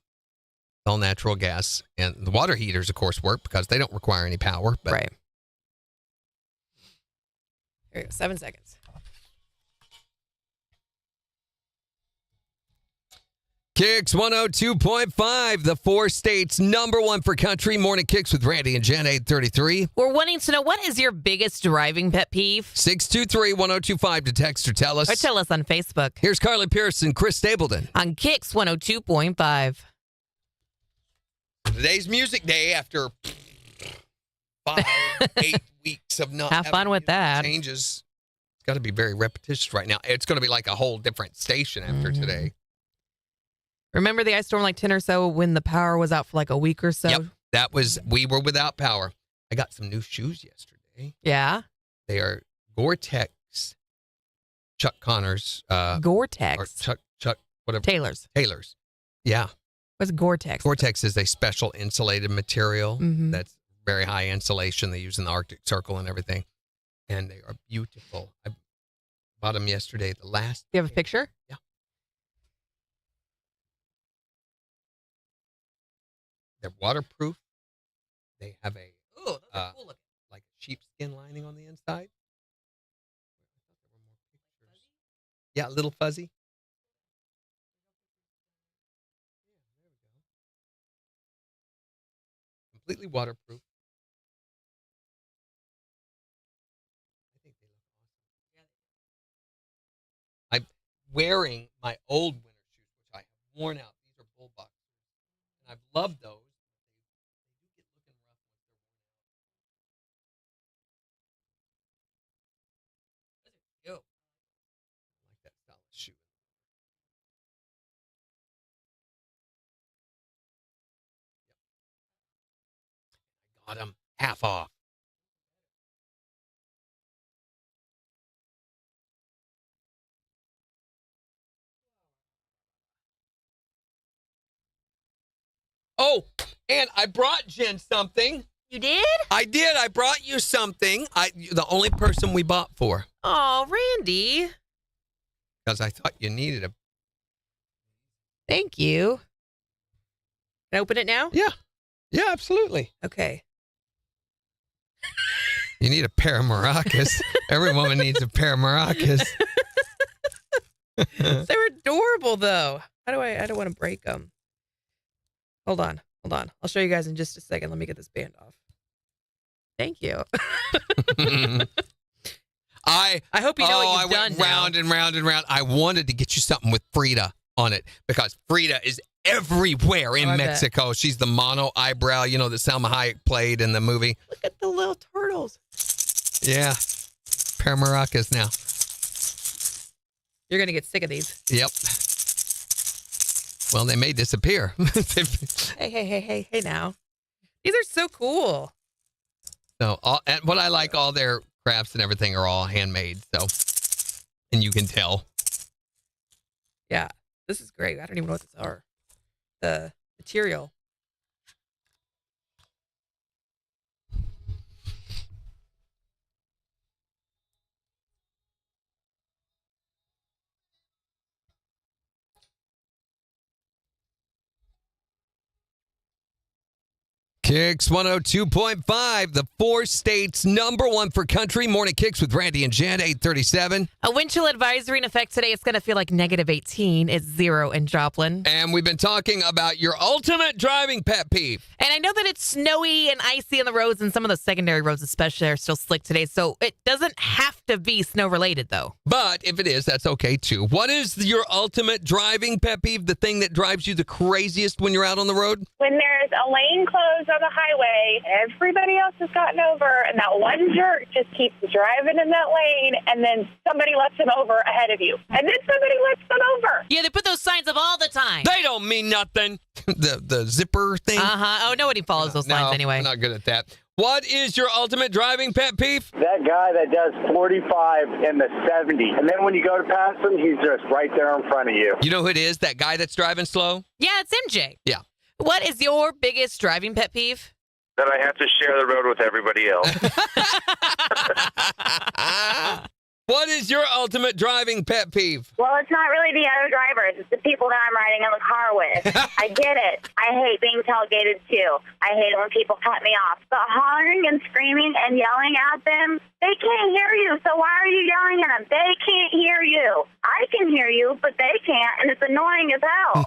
All natural gas. And the water heaters, of course, work because they don't require any power. But right. Here you go. 7 seconds. KIX 102.5, the 4 states #1 for country. Morning KIX with Randy and Jen, 8:33. We're wanting to know, what is your biggest driving pet peeve? 623-1025 to text or tell us. Or tell us on Facebook. Here's Carly Pierce and Chris Stapleton. On KIX 102.5. Today's music day after 8 weeks of not Have fun with that. Changes. It's got to be very repetitious right now. It's going to be like a whole different station after today. Remember the ice storm like 10 or so when the power was out for like a week or so? Yep. We were without power. I got some new shoes yesterday. Yeah? They are Gore-Tex Chuck Connors. Gore-Tex? Or Chuck, whatever. Taylor's. Yeah. What's Gore-Tex? Gore-Tex is a special insulated material that's very high insulation. They use in the Arctic Circle and everything. And they are beautiful. I bought them yesterday. Do you have a picture? Yeah. They're waterproof. They have a those are cool looking. like sheepskin lining on the inside. Yeah, a little fuzzy. Completely waterproof. I think they look awesome. I'm wearing my old winter shoes, which I have worn out. These are bull boxers, and I've loved those. Bottom, half off. Oh, and I brought Jen something. You did? I did. I brought you something. The only person we bought for. Oh, Randy. Because I thought you needed a... Thank you. Can I open it now? Yeah. Yeah, absolutely. Okay. You need a pair of maracas. Every woman needs a pair of maracas. They're adorable, though. I don't want to break them. Hold on. I'll show you guys in just a second. Let me get this band off. Thank you. I hope you know what you've done went round and round and round. I wanted to get you something with Frida on it because Frida is everywhere in Mexico. Bet. She's the mono eyebrow, that Salma Hayek played in the movie. Look at the little turtles. Yeah. Pair of maracas now. You're going to get sick of these. Yep. Well, they may disappear. Hey now. These are so cool. So, and what I like, all their crafts and everything are all handmade. So, and you can tell. Yeah, this is great. I don't even know what these are. The material. KIX 102.5, the 4 states #1 for country. Morning KIX with Randy and Jen, 8:37. A wind chill advisory in effect today. It's going to feel like -18. It's 0 in Joplin. And we've been talking about your ultimate driving pet peeve. And I know that it's snowy and icy on the roads, and some of the secondary roads especially are still slick today. So it doesn't have to be snow related, though. But if it is, that's okay too. What is your ultimate driving pet peeve? The thing that drives you the craziest when you're out on the road? When there's a lane closed on the highway, everybody else has gotten over, and that one jerk just keeps driving in that lane, and then somebody lets him over ahead of you. And then somebody lets them over. Yeah, they put those signs up all the time. They don't mean nothing. the zipper thing? Uh-huh. Oh, nobody follows those signs anyway. I'm not good at that. What is your ultimate driving pet peeve? That guy that does 45 in the 70. And then when you go to pass him, he's just right there in front of you. You know who it is? That guy that's driving slow? Yeah, it's MJ. Yeah. What is your biggest driving pet peeve? That I have to share the road with everybody else. What is your ultimate driving pet peeve? Well, it's not really the other drivers. It's the people that I'm riding in the car with. I get it. I hate being tailgated, too. I hate it when people cut me off. But hollering and screaming and yelling at them, they can't hear you. So why are you yelling at them? They can't hear you. I can hear you, but they can't, and it's annoying as hell.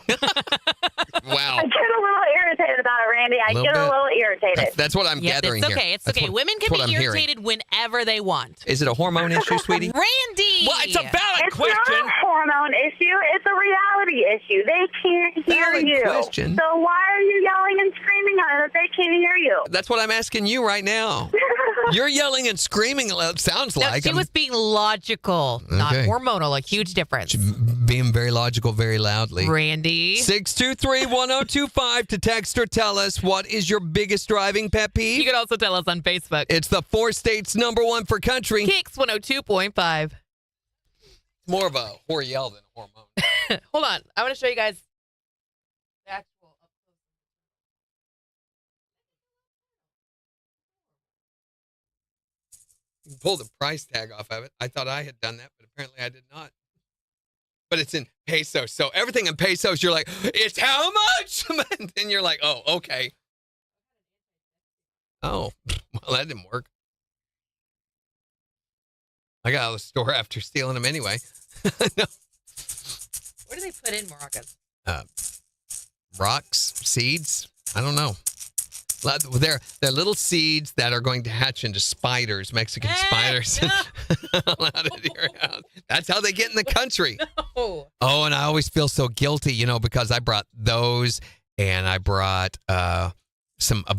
Wow. I get a little irritated about it, Randy. I get a little irritated. That's what I'm gathering it's okay. here. It's okay. Women can be irritated whenever they want. Is it a hormone issue, sweetie? Randy! Well, it's a valid question. It's not a hormone issue. It's a reality issue. They can't hear you. Question. So why are you yelling and screaming at them if they can't hear you? That's what I'm asking you right now. You're yelling and screaming, it sounds like. She was being logical, not hormonal. A huge difference. Being very logical, very loudly. Randy. 623-1025 to text or tell us what is your biggest driving pet peeve. You can also tell us on Facebook. It's the 4 states #1 for country. KIX 102.5. More of a whore yell than a hormone. Hold on. I want to show you guys the actual up close. You can pull the price tag off of it. I thought I had done that, but apparently I did not. But it's in pesos. So everything in pesos, you're like, it's how much? And then you're like, oh, okay. Oh, well, that didn't work. I got out of the store after stealing them anyway. No. What do they put in maracas? Rocks, seeds. I don't know. They're little seeds that are going to hatch into spiders, Mexican spiders. That's how they get in the country. No. Oh, and I always feel so guilty, because I brought those and I brought a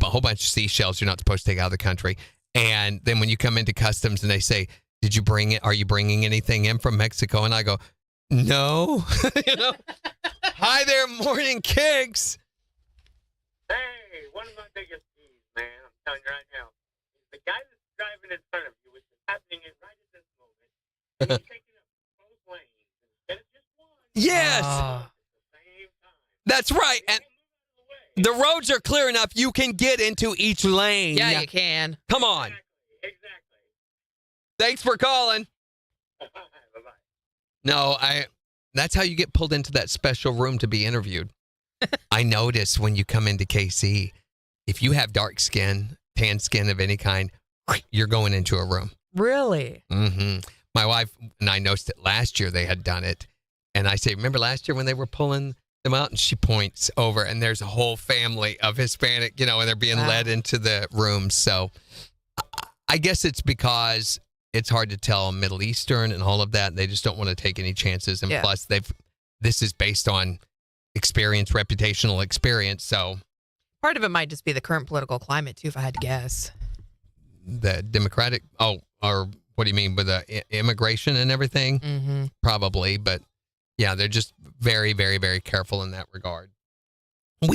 whole bunch of seashells you're not supposed to take out of the country. And then when you come into customs and they say, "Did you bring it? Are you bringing anything in from Mexico?" And I go, "No." Hi there, morning KIX. Hey, one of my biggest peeves, man. I'm telling you right now. The guy that's driving in front of you, which is happening right at this moment, he's taking up both lanes instead of just one. Yes. That's right. And the roads are clear enough you can get into each lane. Yeah, you can. Come on. Exactly. Thanks for calling. Bye-bye. No, that's how you get pulled into that special room to be interviewed. I notice when you come into KC, if you have dark skin, tan skin of any kind, you're going into a room. Really? Mm-hmm. My wife and I noticed it last year they had done it. And I say, remember last year when they were pulling them out? And she points over and there's a whole family of Hispanic, and they're being led into the rooms. So I guess it's because it's hard to tell Middle Eastern and all of that. They just don't want to take any chances. And plus, this is based on experience, reputational experience. So part of it might just be the current political climate, too, if I had to guess. The Democratic, or what do you mean with the immigration and everything? Mm-hmm. Probably, but yeah, they're just very, very, very careful in that regard. In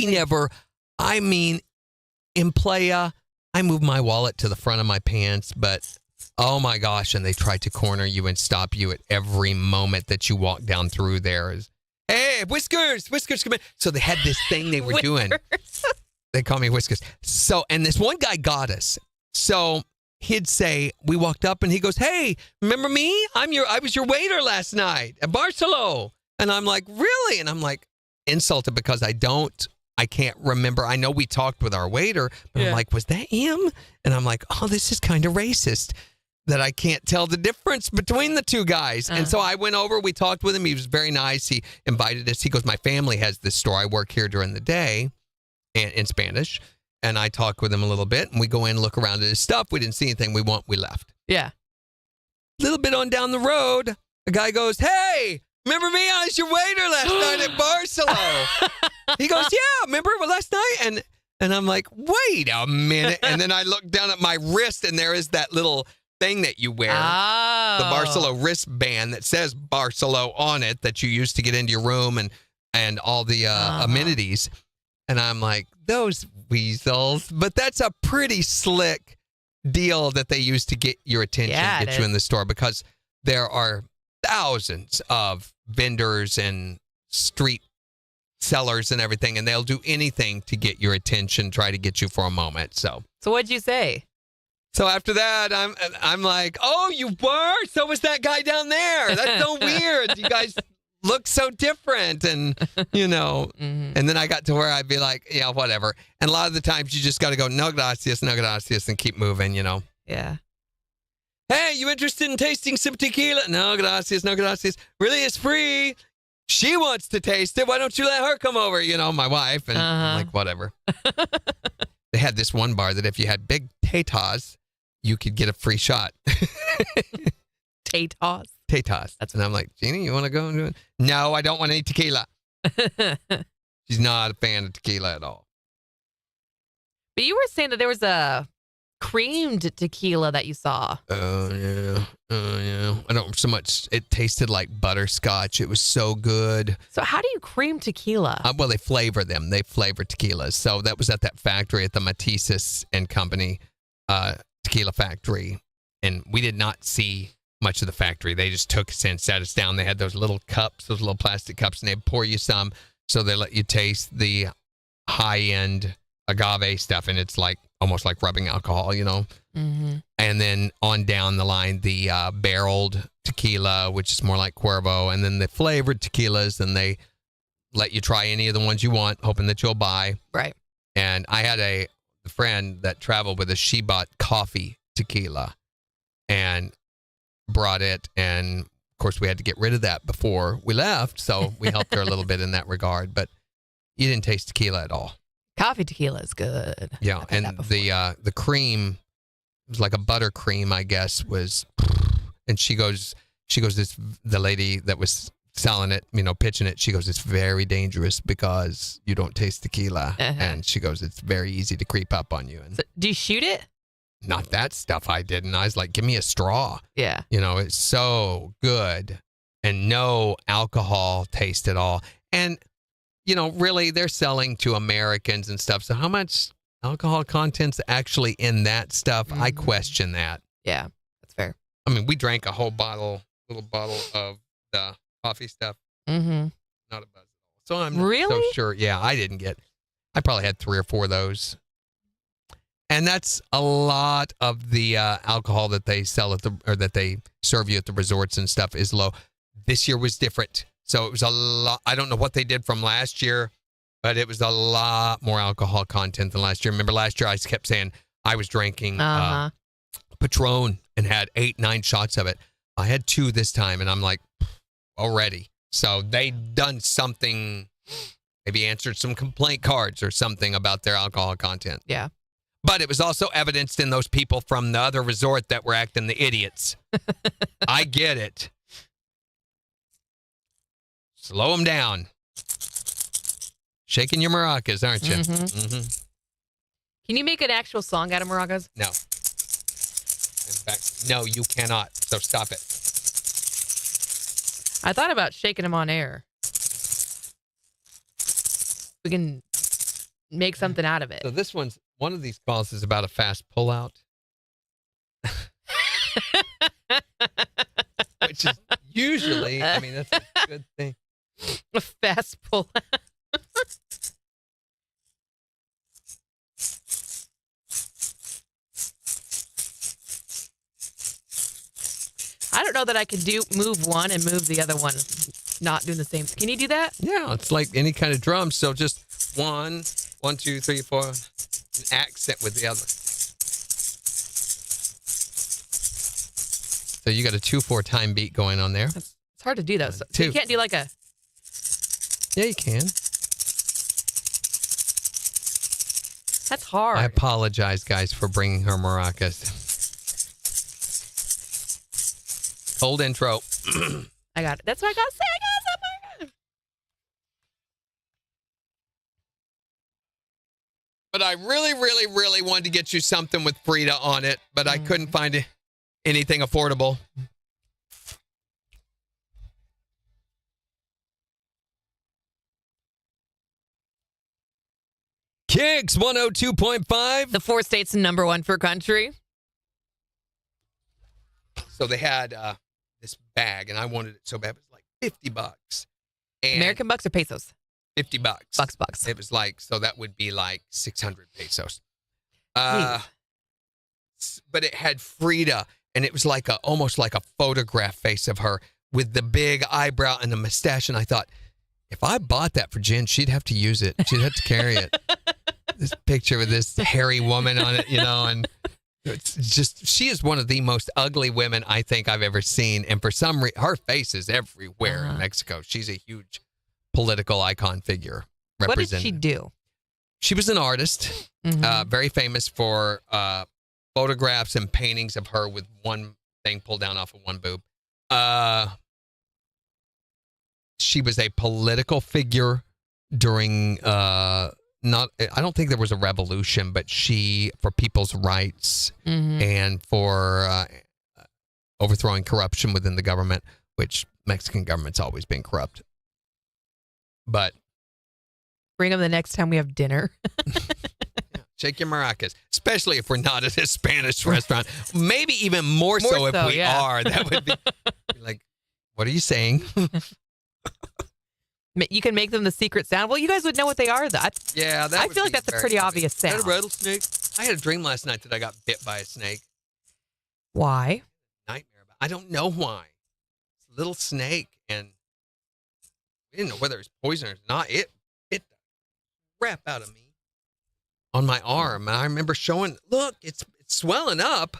Playa, I move my wallet to the front of my pants, but oh my gosh, and they try to corner you and stop you at every moment that you walk down through there. Hey, Whiskers, come in. So they had this thing they were doing. They call me Whiskers. So, and this one guy got us. So he'd say, we walked up and he goes, hey, remember me? I was your waiter last night at Barcelona. And I'm like, really? And I'm like insulted because I can't remember. I know we talked with our waiter, but I'm like, was that him? And I'm like, oh, this is kind of racist that I can't tell the difference between the two guys. And so I went over, we talked with him. He was very nice. He invited us. He goes, my family has this store. I work here during the day and in Spanish. And I talked with him a little bit and we go in and look around at his stuff. We didn't see anything we want. We left. Yeah. A little bit on down the road, a guy goes, hey, remember me? I was your waiter last night at Barcelona. He goes, yeah, remember last night? And I'm like, wait a minute. And then I look down at my wrist and there is that little thing that you wear, the Barcelona wristband that says Barcelona on it that you use to get into your room and all the amenities. And I'm like, those weasels. But that's a pretty slick deal that they use to get your attention, get you in the store, because there are thousands of vendors and street sellers and everything, and they'll do anything to get your attention, try to get you for a moment. So what'd you say? So after that, I'm like, oh, you were? So was that guy down there? That's so weird. You guys look so different. And, and then I got to where I'd be like, yeah, whatever. And a lot of the times you just got to go, no gracias, and keep moving, Yeah. Hey, you interested in tasting some tequila? No gracias. Really, it's free. She wants to taste it. Why don't you let her come over? My wife. And I'm like, whatever. They had this one bar that if you had big tatas, you could get a free shot. Tatas? Tatas. And I'm like, Jeannie, you want to go and do it? No, I don't want any tequila. She's not a fan of tequila at all. But you were saying that there was a creamed tequila that you saw. Oh, yeah. I don't so much. It tasted like butterscotch. It was so good. So how do you cream tequila? Well, they flavor them. They flavor tequilas. So that was at that factory at the Matisses and Company tequila factory. And we did not see much of the factory. They just took us in, sat us down. They had those little cups, those little plastic cups, and they'd pour you some. So they let you taste the high-end agave stuff, and it's like almost like rubbing alcohol, Mm-hmm. And then on down the line, the barreled tequila, which is more like Cuervo, and then the flavored tequilas, and they let you try any of the ones you want, hoping that you'll buy. Right. And I had a friend that traveled with us. She bought coffee tequila and brought it, and of course we had to get rid of that before we left, so we helped her a little bit in that regard. But you didn't taste tequila at all. Coffee tequila is good. Yeah, and the cream was like a buttercream, I guess, was. And she goes, the lady that was selling it, pitching it, she goes, it's very dangerous because you don't taste tequila, and she goes, it's very easy to creep up on you. And so, do you shoot it? Not that stuff I didn't. I was like, give me a straw. Yeah. It's so good and no alcohol taste at all. And really, they're selling to Americans and stuff. So how much alcohol content's actually in that stuff, I question that. Yeah, that's fair. I mean, we drank a whole little bottle of the coffee stuff. Mm-hmm. Not a buzz at all. So I'm not so Really? sure. Yeah, I probably had 3 or 4 of those. And that's a lot of the alcohol that they sell that they serve you at the resorts and stuff is low. This year was different. So it was a lot. I don't know what they did from last year, but it was a lot more alcohol content than last year. Remember last year I kept saying I was drinking Patron and had 8, 9 shots of it. I had 2 this time, and I'm like, already. So they done something, maybe answered some complaint cards or something about their alcohol content. Yeah. But it was also evidenced in those people from the other resort that were acting the idiots. I get it. Slow them down. Shaking your maracas, aren't you? Mm-hmm. Mm-hmm. Can you make an actual song out of maracas? No. In fact, no, you cannot. So stop it. I thought about shaking them on air. We can make something out of it. So one of these calls is about a fast pullout. Which is usually, I mean, that's a good thing. A fast pull. I don't know that I can move one and move the other one, not doing the same. Can you do that? Yeah, it's like any kind of drum. So just 1, 2, 3, 4, an accent with the other. So you got a 2/4 time beat going on there. It's hard to do though. So 2. you can't do like a. Yeah, you can. That's hard. I apologize, guys, for bringing her maracas. Old intro. I got it. That's what I got to say. But I really, really, really wanted to get you something with Frida on it, but I couldn't find anything affordable. KIX 102.5. The 4 states #1 for country. So they had this bag, and I wanted it so bad. It was like $50. And American bucks or pesos? $50. Bucks. It was like, so that would be like 600 pesos. But it had Frida, and it was like almost like a photograph face of her with the big eyebrow and the mustache. And I thought, if I bought that for Jen, she'd have to use it. She'd have to carry it. This picture with this hairy woman on it, and it's just, she is one of the most ugly women I think I've ever seen. And for some reason, her face is everywhere in Mexico. She's a huge political icon figure. What did she do? She was an artist, very famous for photographs and paintings of her with one thing pulled down off of one boob. She was a political figure during I don't think there was a revolution, but for people's rights and for overthrowing corruption within the government, which Mexican government's always been corrupt. But bring them the next time we have dinner. shake your maracas, especially if we're not at a Spanish restaurant. Maybe even more so if we are. That would be like, what are you saying? You can make them the secret sound. Well, you guys would know what they are, though. Yeah, I feel like that's a pretty obvious sound. Is that a rattlesnake? I had a dream last night that I got bit by a snake. Why? Nightmare. I don't know why. It's a little snake, and we didn't know whether it's poison or not. It bit the crap out of me on my arm, and I remember showing, look, it's swelling up,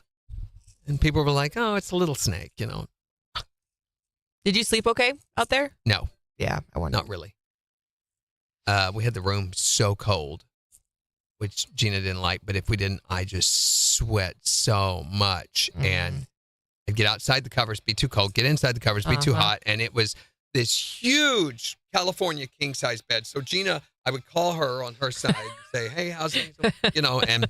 and people were like, "Oh, it's a little snake," Did you sleep okay out there? No. Yeah, I wonder. Not really. We had the room so cold, which Gina didn't like, but if we didn't, I just sweat so much. And I'd get outside the covers, be too cold, get inside the covers, be too hot. And it was this huge California king-size bed. So Gina, I would call her on her side and say, "Hey, how's it?" And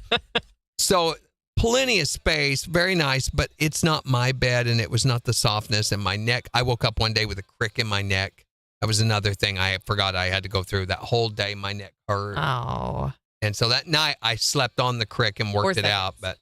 so plenty of space, very nice, but it's not my bed, and it was not the softness. And my neck, I woke up one day with a crick in my neck. That was another thing I forgot I had to go through. That whole day, my neck hurt. Oh. And so that night I slept on the crick and worked it out. But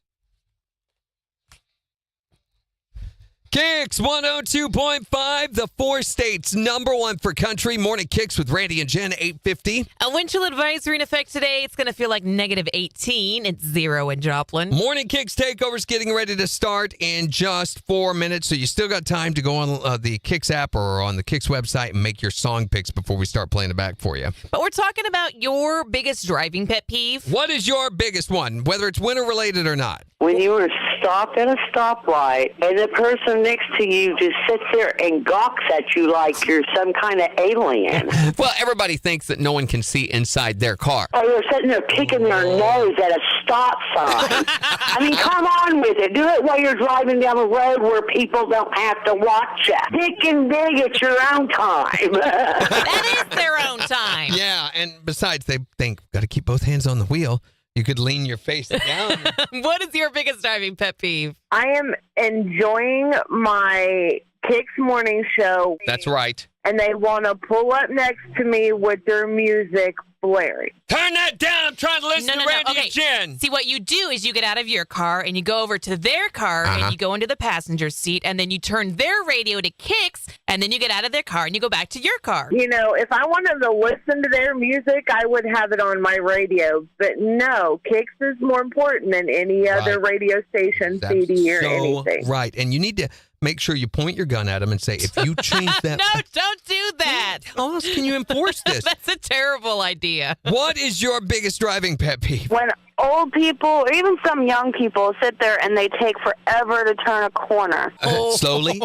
KIX 102.5, the 4 states #1 for country. Morning KIX with Randy and Jen, 8:50. A wind chill advisory in effect today. It's going to feel like -18. It's 0 in Joplin. Morning KIX takeover's getting ready to start in just 4 minutes, so you still got time to go on the KIX app or on the KIX website and make your song picks before we start playing it back for you. But we're talking about your biggest driving pet peeve. What is your biggest one, whether it's winter related or not? When you were stopped at a stoplight and the person next to you just sits there and gawks at you like you're some kind of alien. Well, everybody thinks that no one can see inside their car. Or you're sitting there picking their nose at a stop sign. I mean, come on with it. Do it while you're driving down the road where people don't have to watch you. Dick and dig at your own time. That is their own time. Yeah, and besides, they think, got to keep both hands on the wheel. You could lean your face down. What is your biggest driving pet peeve? I am enjoying my KIX morning show. That's right. And they want to pull up next to me with their music blaring. Turn that down. I'm trying to listen to Randy and Jen. See, what you do is you get out of your car and you go over to their car and you go into the passenger seat and then you turn their radio to KIX and then you get out of their car and you go back to your car. You know, if I wanted to listen to their music, I would have it on my radio. But no, KIX is more important than any other radio station, CD, or anything. Right. And you need to make sure you point your gun at them and say, if you change that. No, don't do that. How else can you enforce this? That's a terrible idea. What is your biggest driving pet peeve? When old people, or even some young people, sit there and they take forever to turn a corner. Slowly.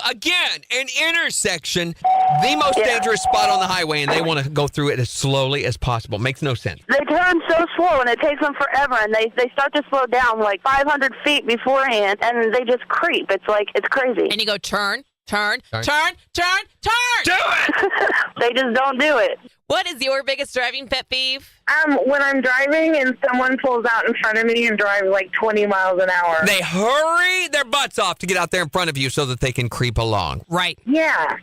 Again, an intersection, the most dangerous spot on the highway, and they want to go through it as slowly as possible. Makes no sense. They turn so slow, and it takes them forever, and they start to slow down like 500 feet beforehand, and they just creep. It's like, it's crazy. And you go turn. Do it! They just don't do it. What is your biggest driving pet peeve? When I'm driving and someone pulls out in front of me and drives like 20 miles an hour. They hurry their butts off to get out there in front of you so that they can creep along. Right. Yeah.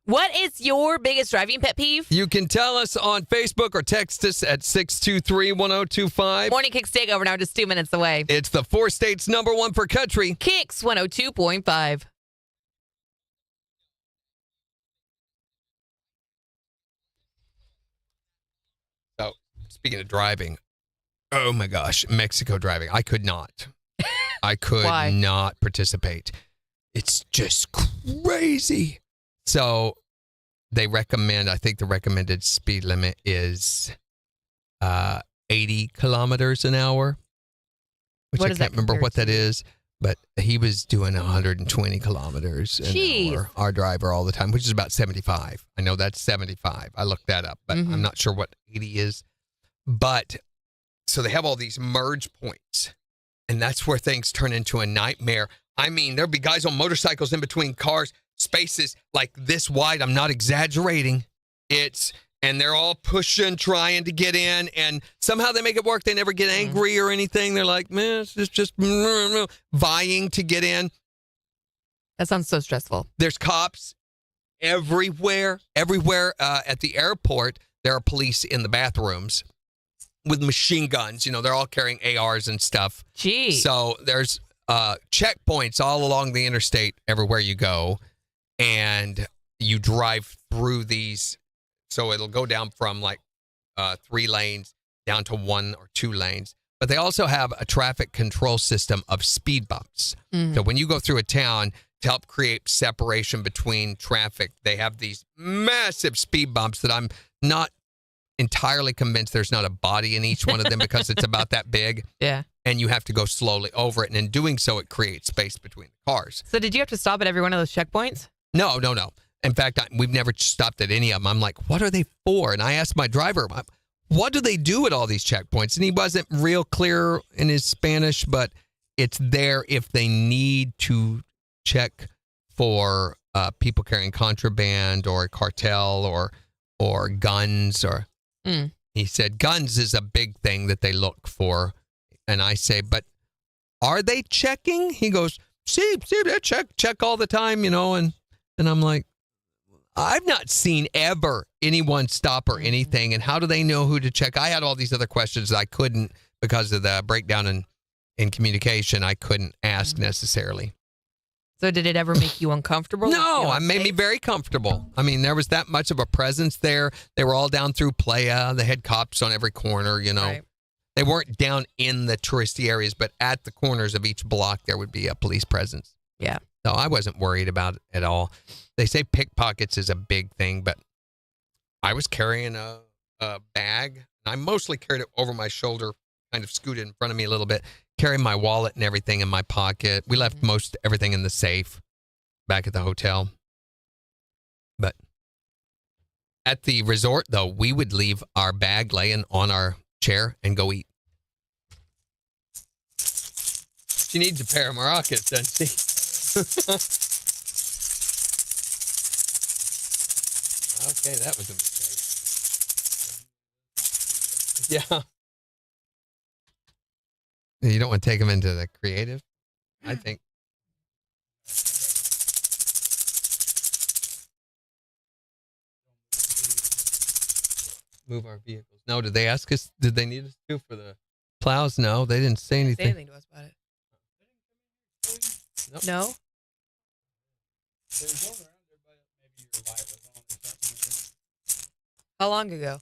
What is your biggest driving pet peeve? You can tell us on Facebook or text us at 623-1025. Morning KIX takeover now, just 2 minutes away. It's the 4 states #1 for country. KIX 102.5. So, speaking of driving, oh my gosh, Mexico driving. I could not. I could not participate. It's just crazy. So, they recommend, I think the recommended speed limit is 80 kilometers an hour, which I can't remember what that is, but he was doing 120 kilometers an hour, our driver, all the time, which is about 75. I know that's 75. I looked that up, but I'm not sure what 80 is. But so they have all these merge points, and that's where things turn into a nightmare. I mean, there'll be guys on motorcycles in between cars, spaces like this wide. I'm not exaggerating. And they're all pushing, trying to get in, and somehow they make it work. They never get angry or anything. They're like, man, it's just vying to get in. That sounds so stressful. There's cops everywhere. At the airport, there are police in the bathrooms with machine guns. You know, they're all carrying ARs and stuff. Gee. So there's checkpoints all along the interstate everywhere you go, and you drive through these. So it'll go down from like 3 lanes down to 1 or 2 lanes. But they also have a traffic control system of speed bumps. So when you go through a town to help create separation between traffic, they have these massive speed bumps that I'm not entirely convinced there's not a body in each one of them because it's about that big. Yeah. And you have to go slowly over it. And in doing so, it creates space between the cars. So did you have to stop at every one of those checkpoints? No. In fact, we've never stopped at any of them. I'm like, what are they for? And I asked my driver, what do they do at all these checkpoints? And he wasn't real clear in his Spanish, but it's there if they need to check for people carrying contraband or a cartel or guns. He said guns is a big thing that they look for. And I say, but are they checking? He goes, see, they check all the time, you know. And I'm like, I've not seen ever anyone stop or anything. And how do they know who to check? I had all these other questions that I couldn't because of the breakdown in communication. I couldn't ask necessarily. So did it ever make you uncomfortable? No, it made me very comfortable. I mean, there was that much of a presence there. They were all down through Playa. They had cops on every corner, you know. Right. They weren't down in the touristy areas, but at the corners of each block, there would be a police presence. Yeah. So I wasn't worried about it at all. They say pickpockets is a big thing, but I was carrying a bag. I mostly carried it over my shoulder, kind of scooted in front of me a little bit, carrying my wallet and everything in my pocket. We left most everything in the safe back at the hotel. But at the resort, though, we would leave our bag laying on our chair and go eat. She needs a pair of maracas, doesn't she? Okay, that was a mistake. Yeah. You don't want to take them into the creative, I think. Move our vehicles. No, did they ask us? Did they need us to for the plows? No, they didn't say anything. Say anything to us about it. Nope. No. How long ago?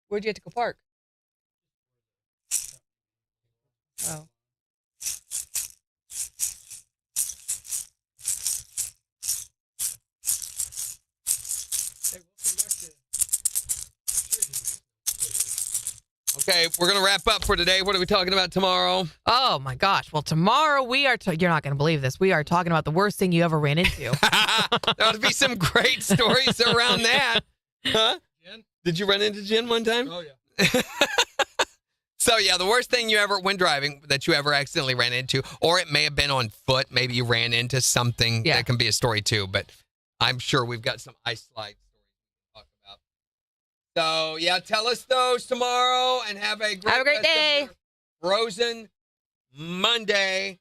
Where'd you have to go park? Oh. Okay, we're going to wrap up for today. What are we talking about tomorrow? Oh my gosh. Well, tomorrow we are, you're not going to believe this. We are talking about the worst thing you ever ran into. There'll be some great stories around that. Huh? Jen? Did you run into Jen one time? Oh, yeah. So, yeah, the worst thing you ever, when driving, that you ever accidentally ran into, or it may have been on foot. Maybe you ran into something. That can be a story too, but I'm sure we've got some ice slide stories to talk about. So, yeah, tell us those tomorrow and have a great day. Frozen Monday.